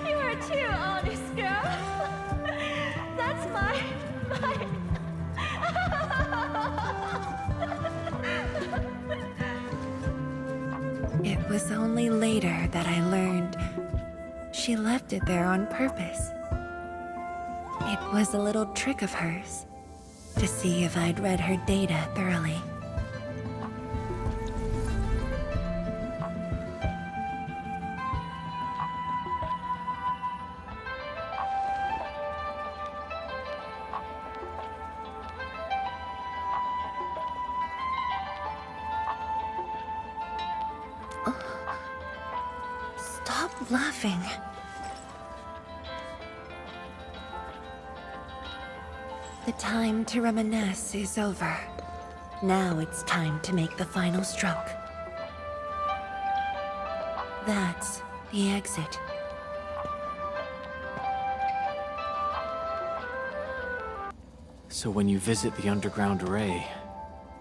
You are too honest, girl. That's my... It was only later that I learned she left it there on purpose. It was a little trick of hers to see if I'd read her data thoroughly. Stop laughing. The time to reminisce is over. Now it's time to make the final stroke. That's the exit. So when you visit the underground array,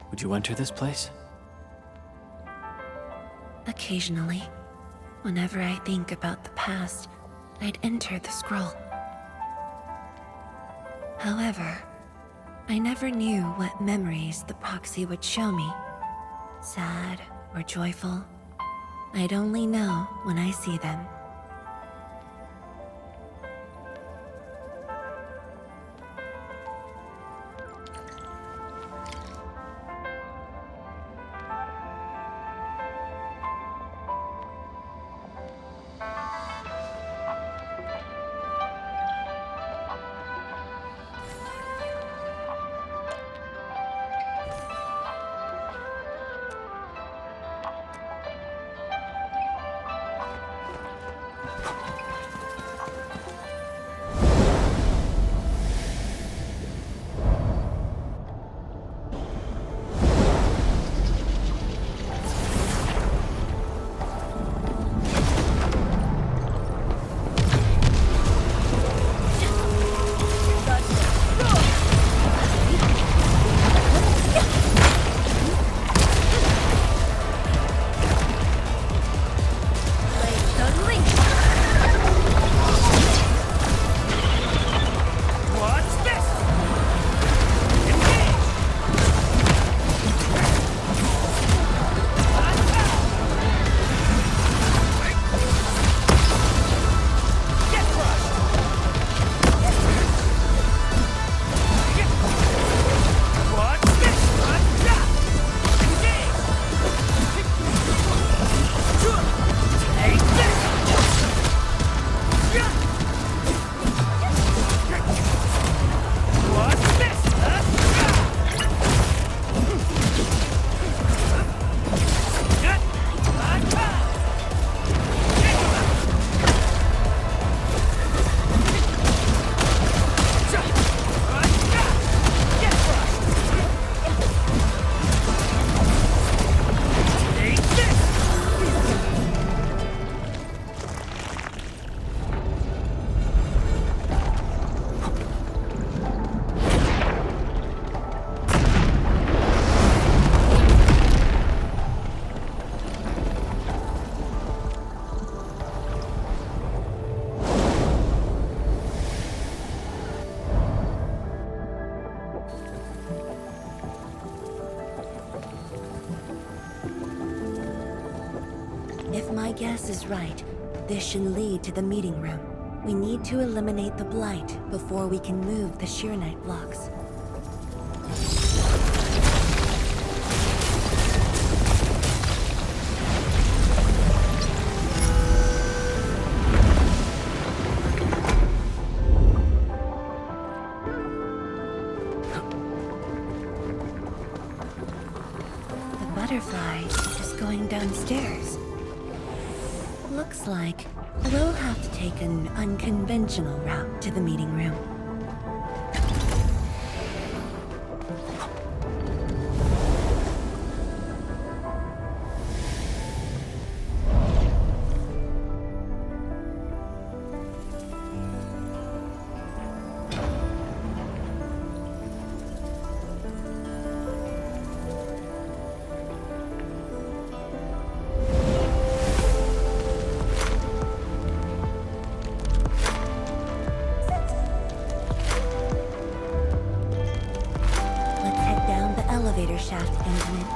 would you enter this place? Occasionally, whenever I think about the past, I'd enter the scroll. However, I never knew what memories the proxy would show me. Sad or joyful, I'd only know when I see them. If my guess is right, this should lead to the meeting room. We need to eliminate the blight before we can move the Sheeranite blocks. The butterfly is going downstairs. Looks like we'll have to take an unconventional route to the meeting room. Shaft engine.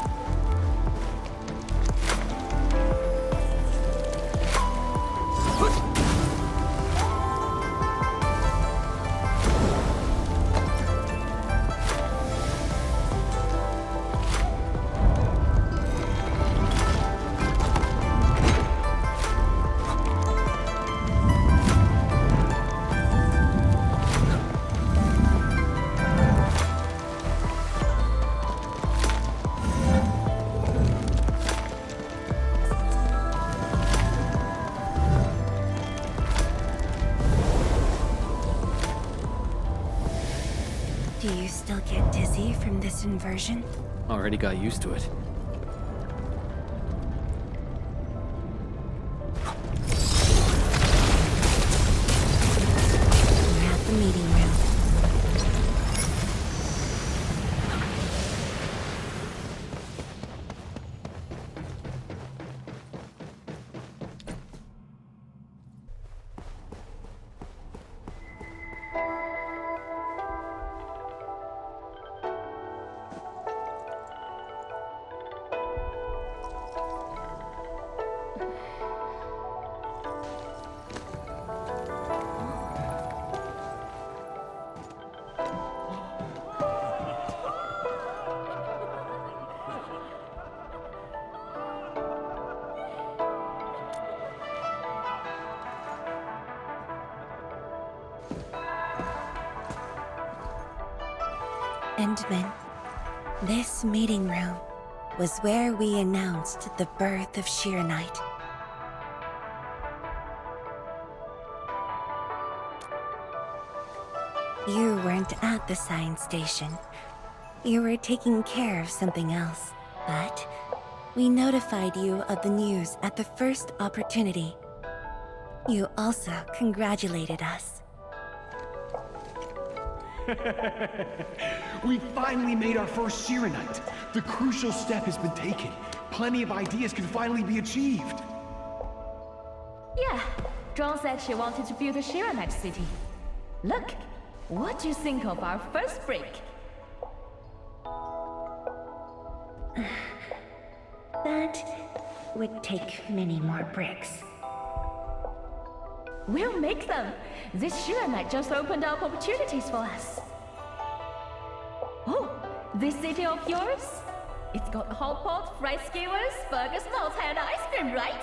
Do you still get dizzy from this inversion? Already got used to it. We're at the meeting room. Endman, this meeting room was where we announced the birth of Sheeranite. You weren't at the science station. You were taking care of something else. But we notified you of the news at the first opportunity. You also congratulated us. We finally made our first Sheeranite. The crucial step has been taken. Plenty of ideas can finally be achieved. Yeah, Dawn said she wanted to build a Sheeranite city. Look, what do you think of our first break? That would take many more bricks. We'll make them. This Sheeranite just opened up opportunities for us. Oh, this city of yours? It's got hot pot, fried skewers, burgers, nuts, and ice cream, right?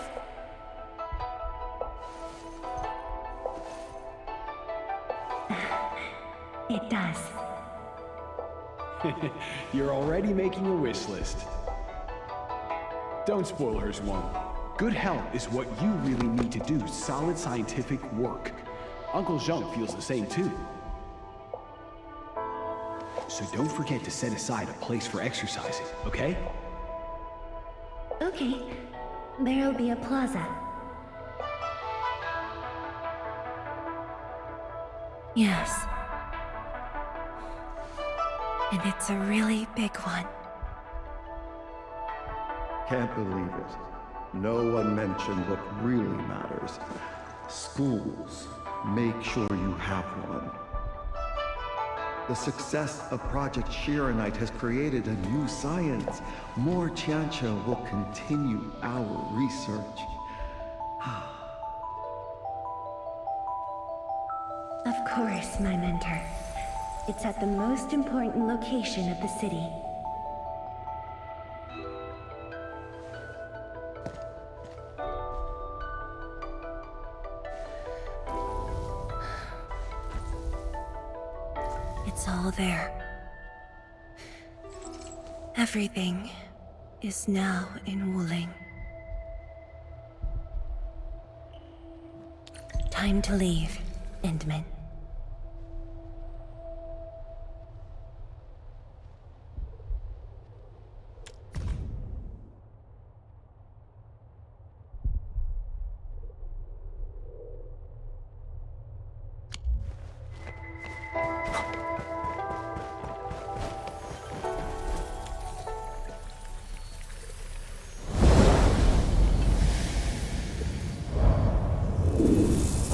It does. You're already making a wish list. Don't spoil her, Swan. Good health is what you really need to do solid scientific work. Uncle Zheng feels the same too. So don't forget to set aside a place for exercising, okay? Okay. There'll be a plaza. Yes. And it's a really big one. Can't believe it. No one mentioned what really matters. Schools. Make sure you have one. The success of Project Sheeranite has created a new science. More Tiancha will continue our research. Of course, my mentor. It's at the most important location of the city. It's all there. Everything is now in Wuling. Time to leave, Endman.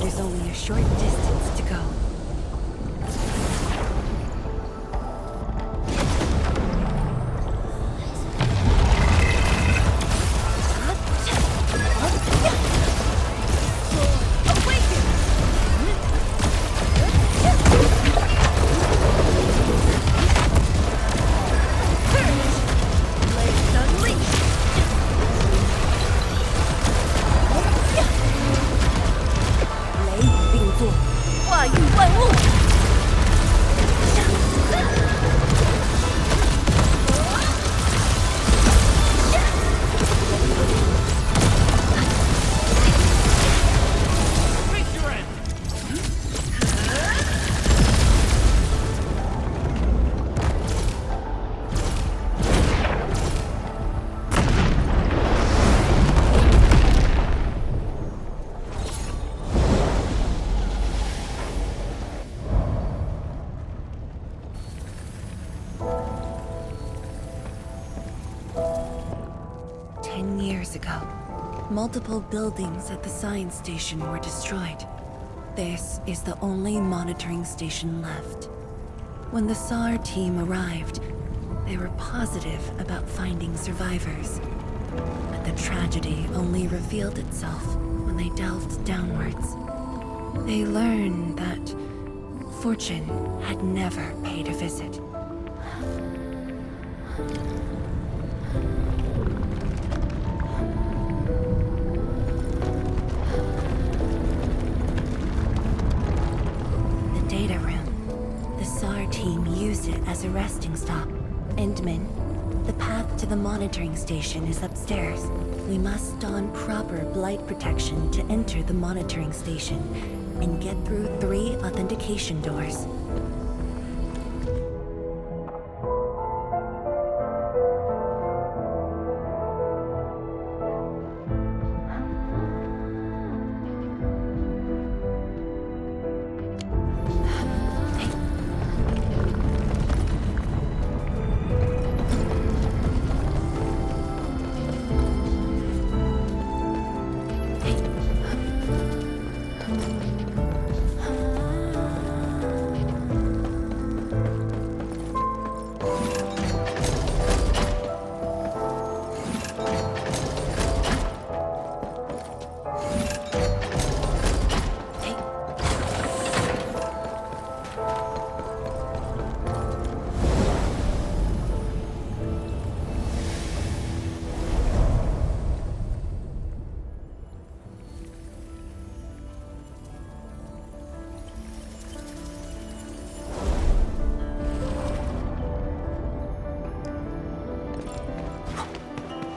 There's only a short distance to go. Multiple buildings at the science station were destroyed. This is the only monitoring station left. When the SAR team arrived, they were positive about finding survivors. But the tragedy only revealed itself when they delved downwards. They learned that fortune had never paid a visit. As a resting stop. Endman, the path to the monitoring station is upstairs. We must don proper blight protection to enter the monitoring station and get through 3 authentication doors.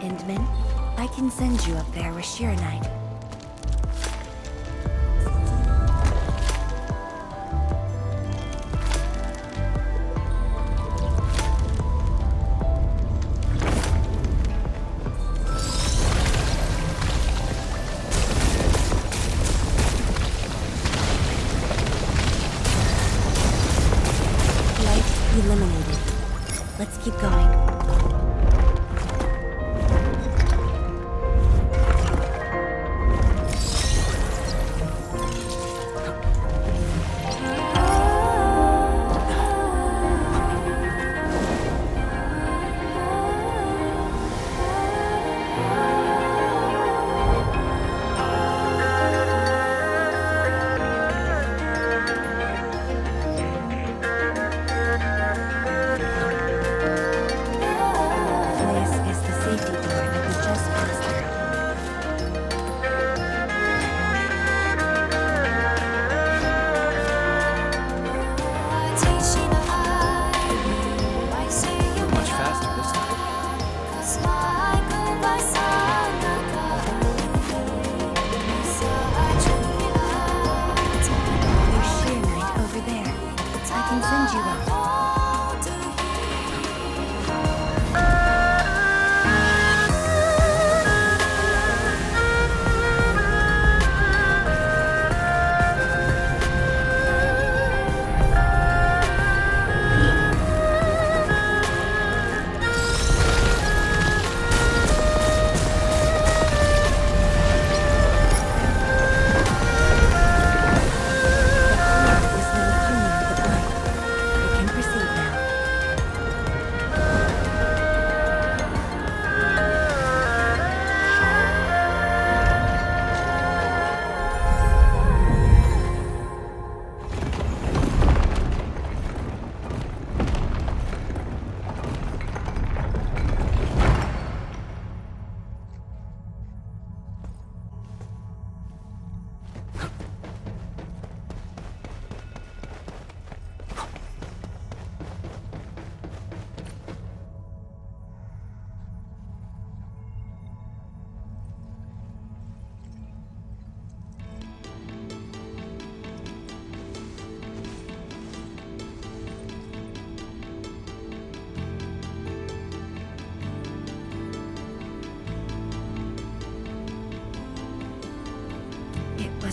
Endman, I can send you up there with Shiranite. Light eliminated. Let's keep going.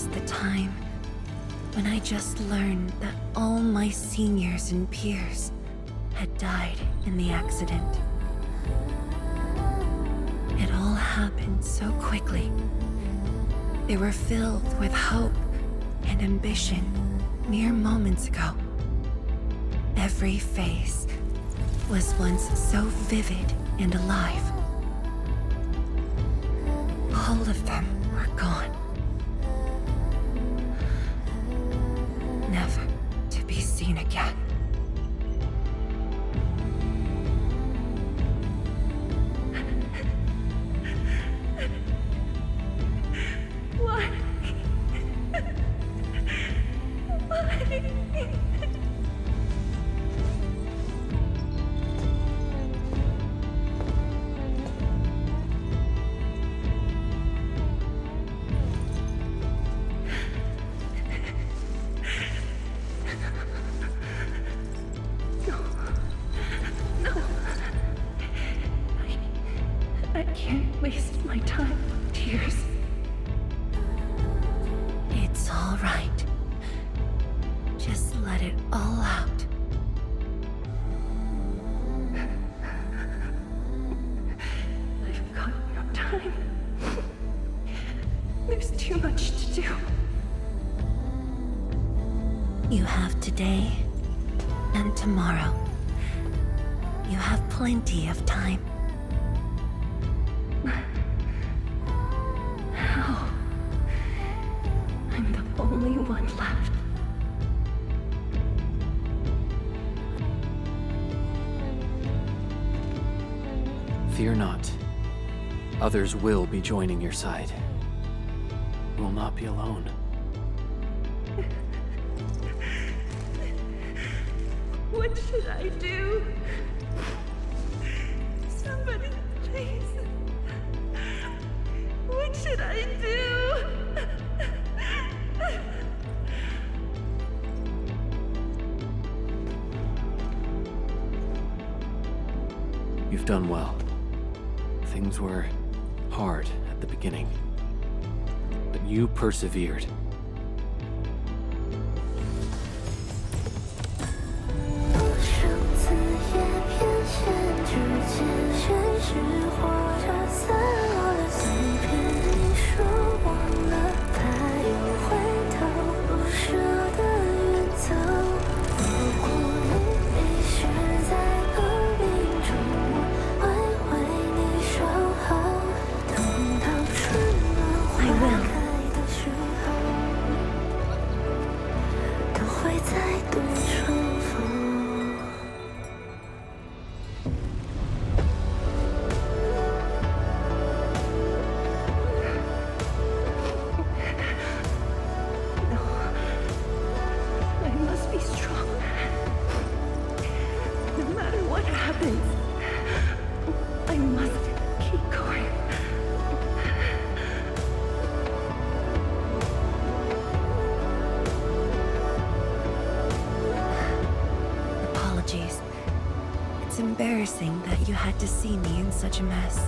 was the time when I just learned that all my seniors and peers had died in the accident. It all happened so quickly. They were filled with hope and ambition mere moments ago. Every face was once so vivid and alive. All of them were gone. Never to be seen again. Why? Why? I can't waste my time with tears. It's all right. Just let it all out. I've got no time. There's too much to do. You have today and tomorrow. You have plenty of time. How? I'm the only one left. Fear not. Others will be joining your side. You will not be alone. What should I do? Somebody, please. What should I do? You've done well. Things were hard at the beginning, but you persevered. I must keep going. Apologies. It's embarrassing that you had to see me in such a mess.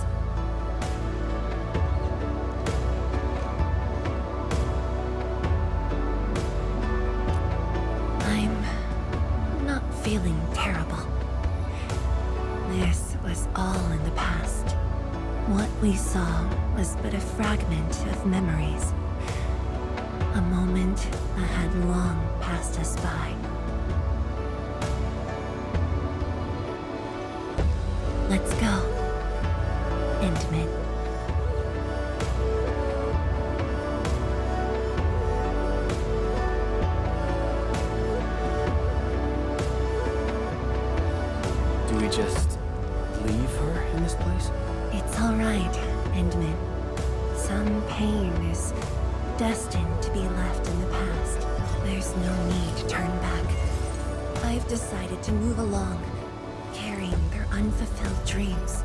I'm not feeling terrible. This was all in the past. What we saw was but a fragment of memories. A moment that had long passed us by. Let's go, Endman. Do we just leave her in this place? It's all right, Endman. Some pain is destined to be left in the past. There's no need to turn back. I've decided to move along, carrying their unfulfilled dreams.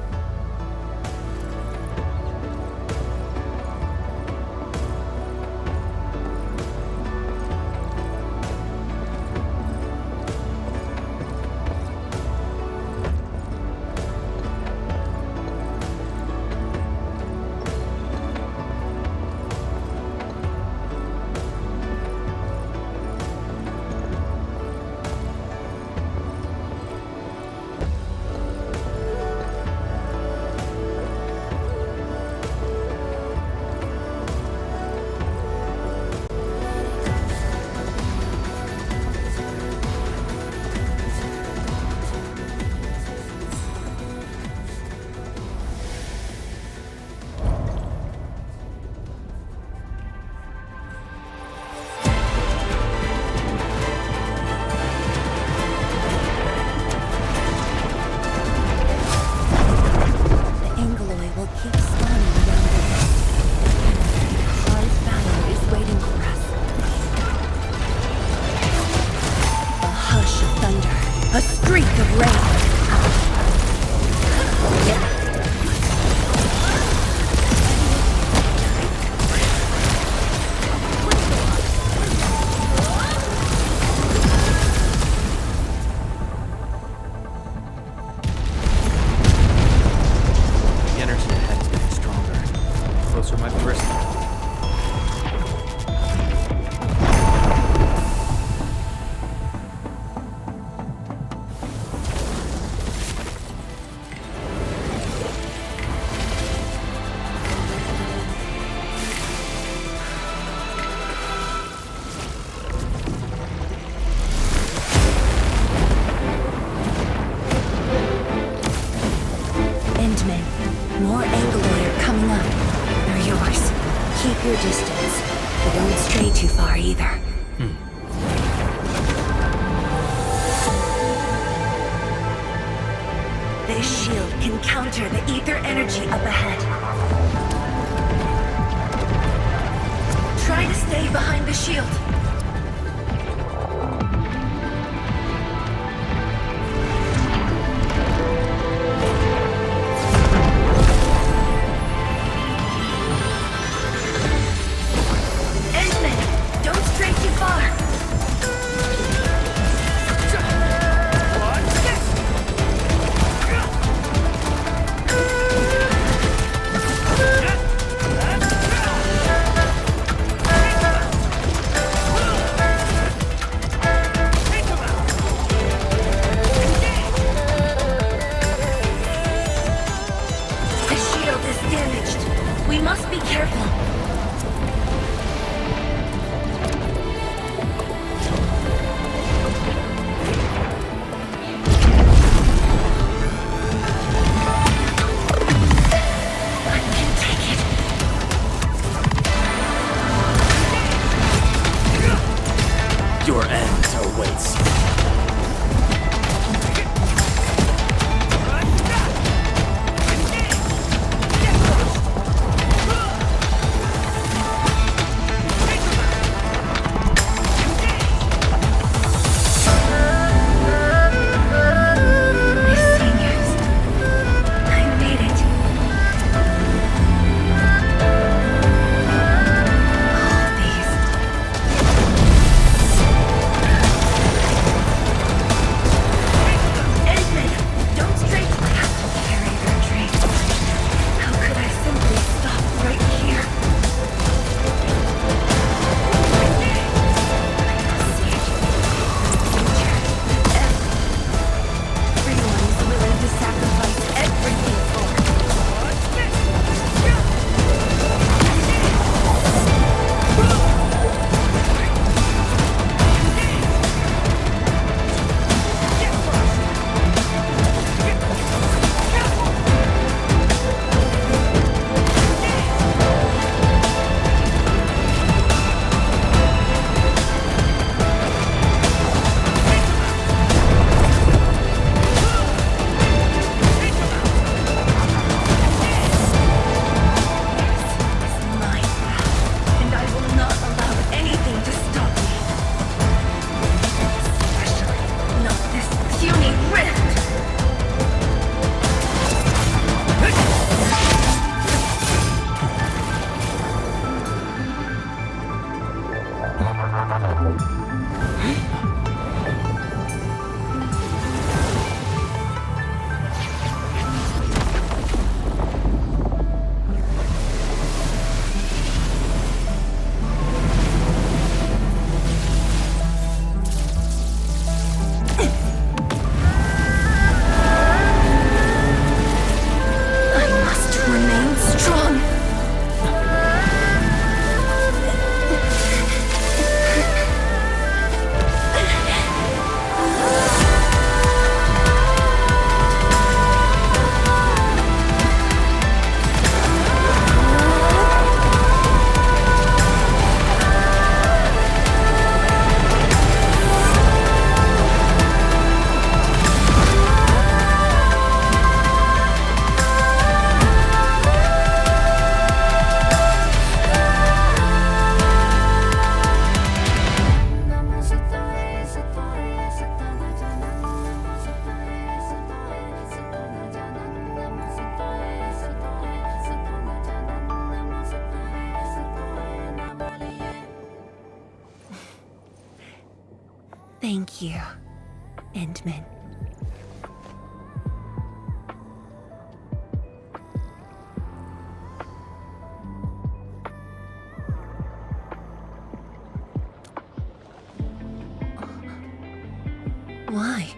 your distance, but don't stray too far either. This shield can counter the ether energy up ahead. Try to stay behind the shield. Thank you, Endman. Why?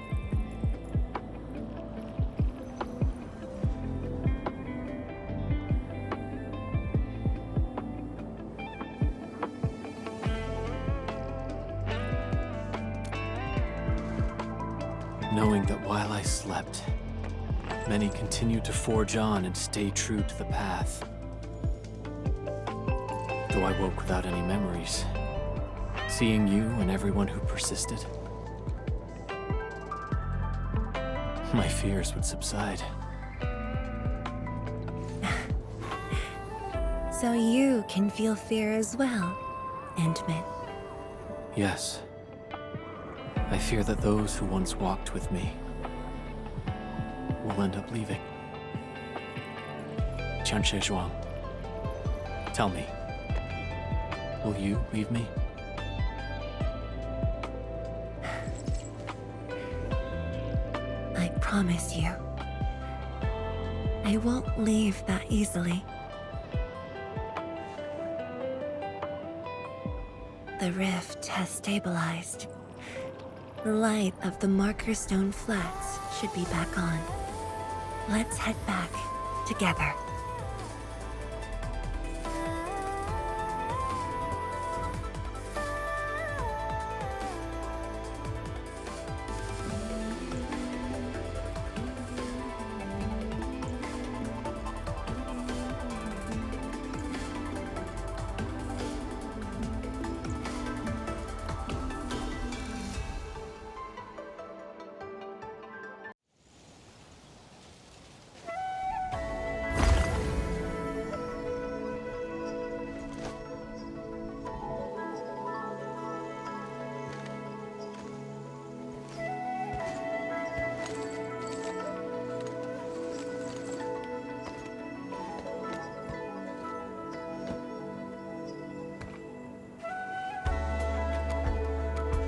Knowing that while I slept, many continued to forge on and stay true to the path. Though I woke without any memories, seeing you and everyone who persisted, my fears would subside. So you can feel fear as well, Endman. Yes. I fear that those who once walked with me will end up leaving. Qianche Zhuang, tell me, will you leave me? I promise you, I won't leave that easily. The rift has stabilized. The light of the Marker Stone Flats should be back on. Let's head back together.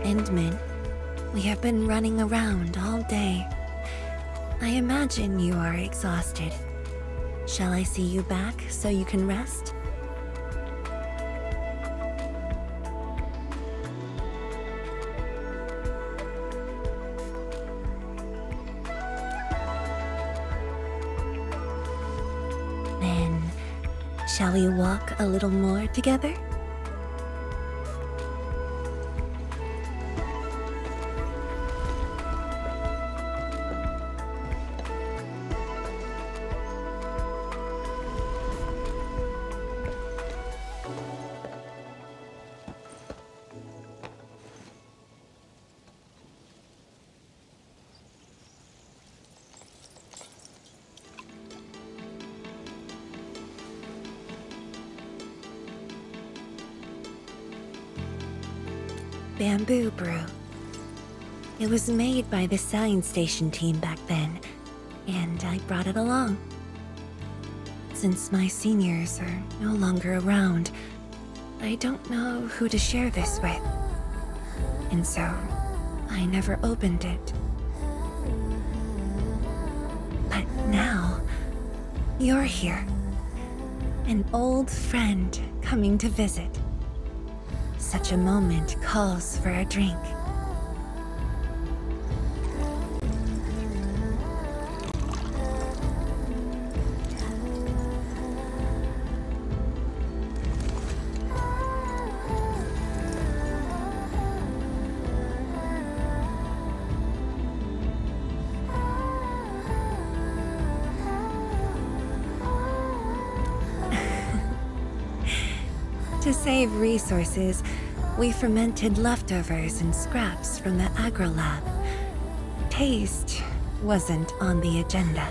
Endman, we have been running around all day. I imagine you are exhausted. Shall I see you back so you can rest? Then, shall we walk a little more together? Bamboo brew. It was made by the science station team back then, and I brought it along. Since my seniors are no longer around, I don't know who to share this with. And so, I never opened it. But now, you're here. An old friend coming to visit. Such a moment calls for a drink. To save resources, we fermented leftovers and scraps from the agro lab. Taste wasn't on the agenda.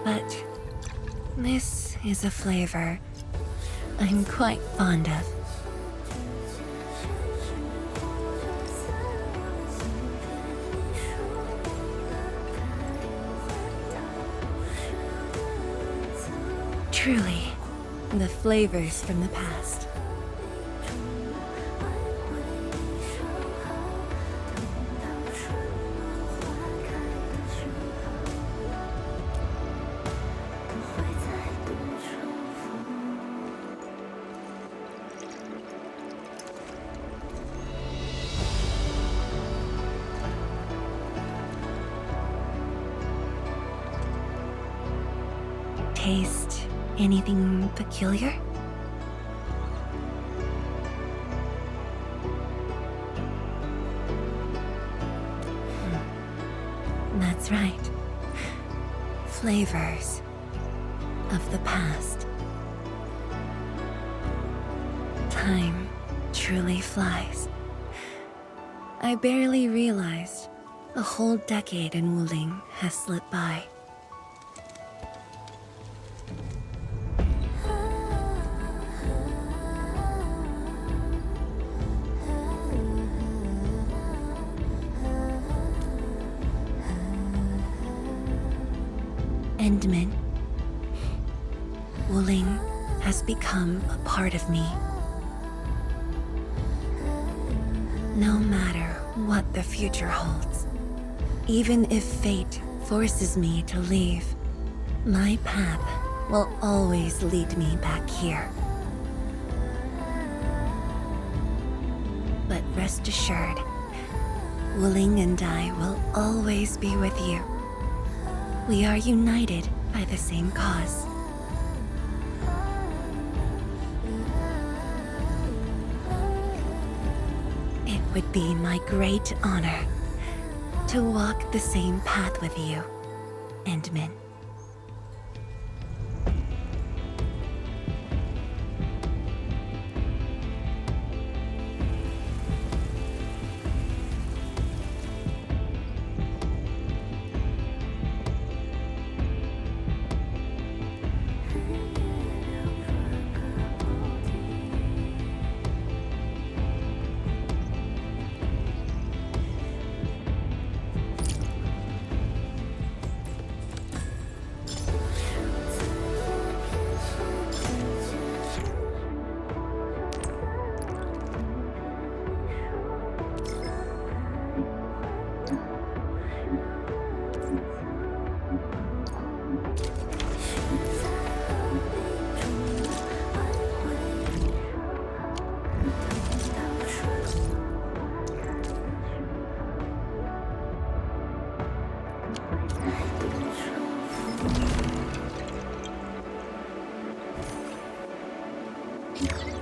But this is a flavor I'm quite fond of. Truly, the flavors from the past. Taste anything peculiar? That's right. Flavors of the past. Time truly flies. I barely realized a whole decade in Wuling has slipped by. Endman. Wuling has become a part of me. No matter what the future holds, even if fate forces me to leave, my path will always lead me back here. But rest assured, Wuling and I will always be with you. We are united by the same cause. It would be my great honor to walk the same path with you, Endman. you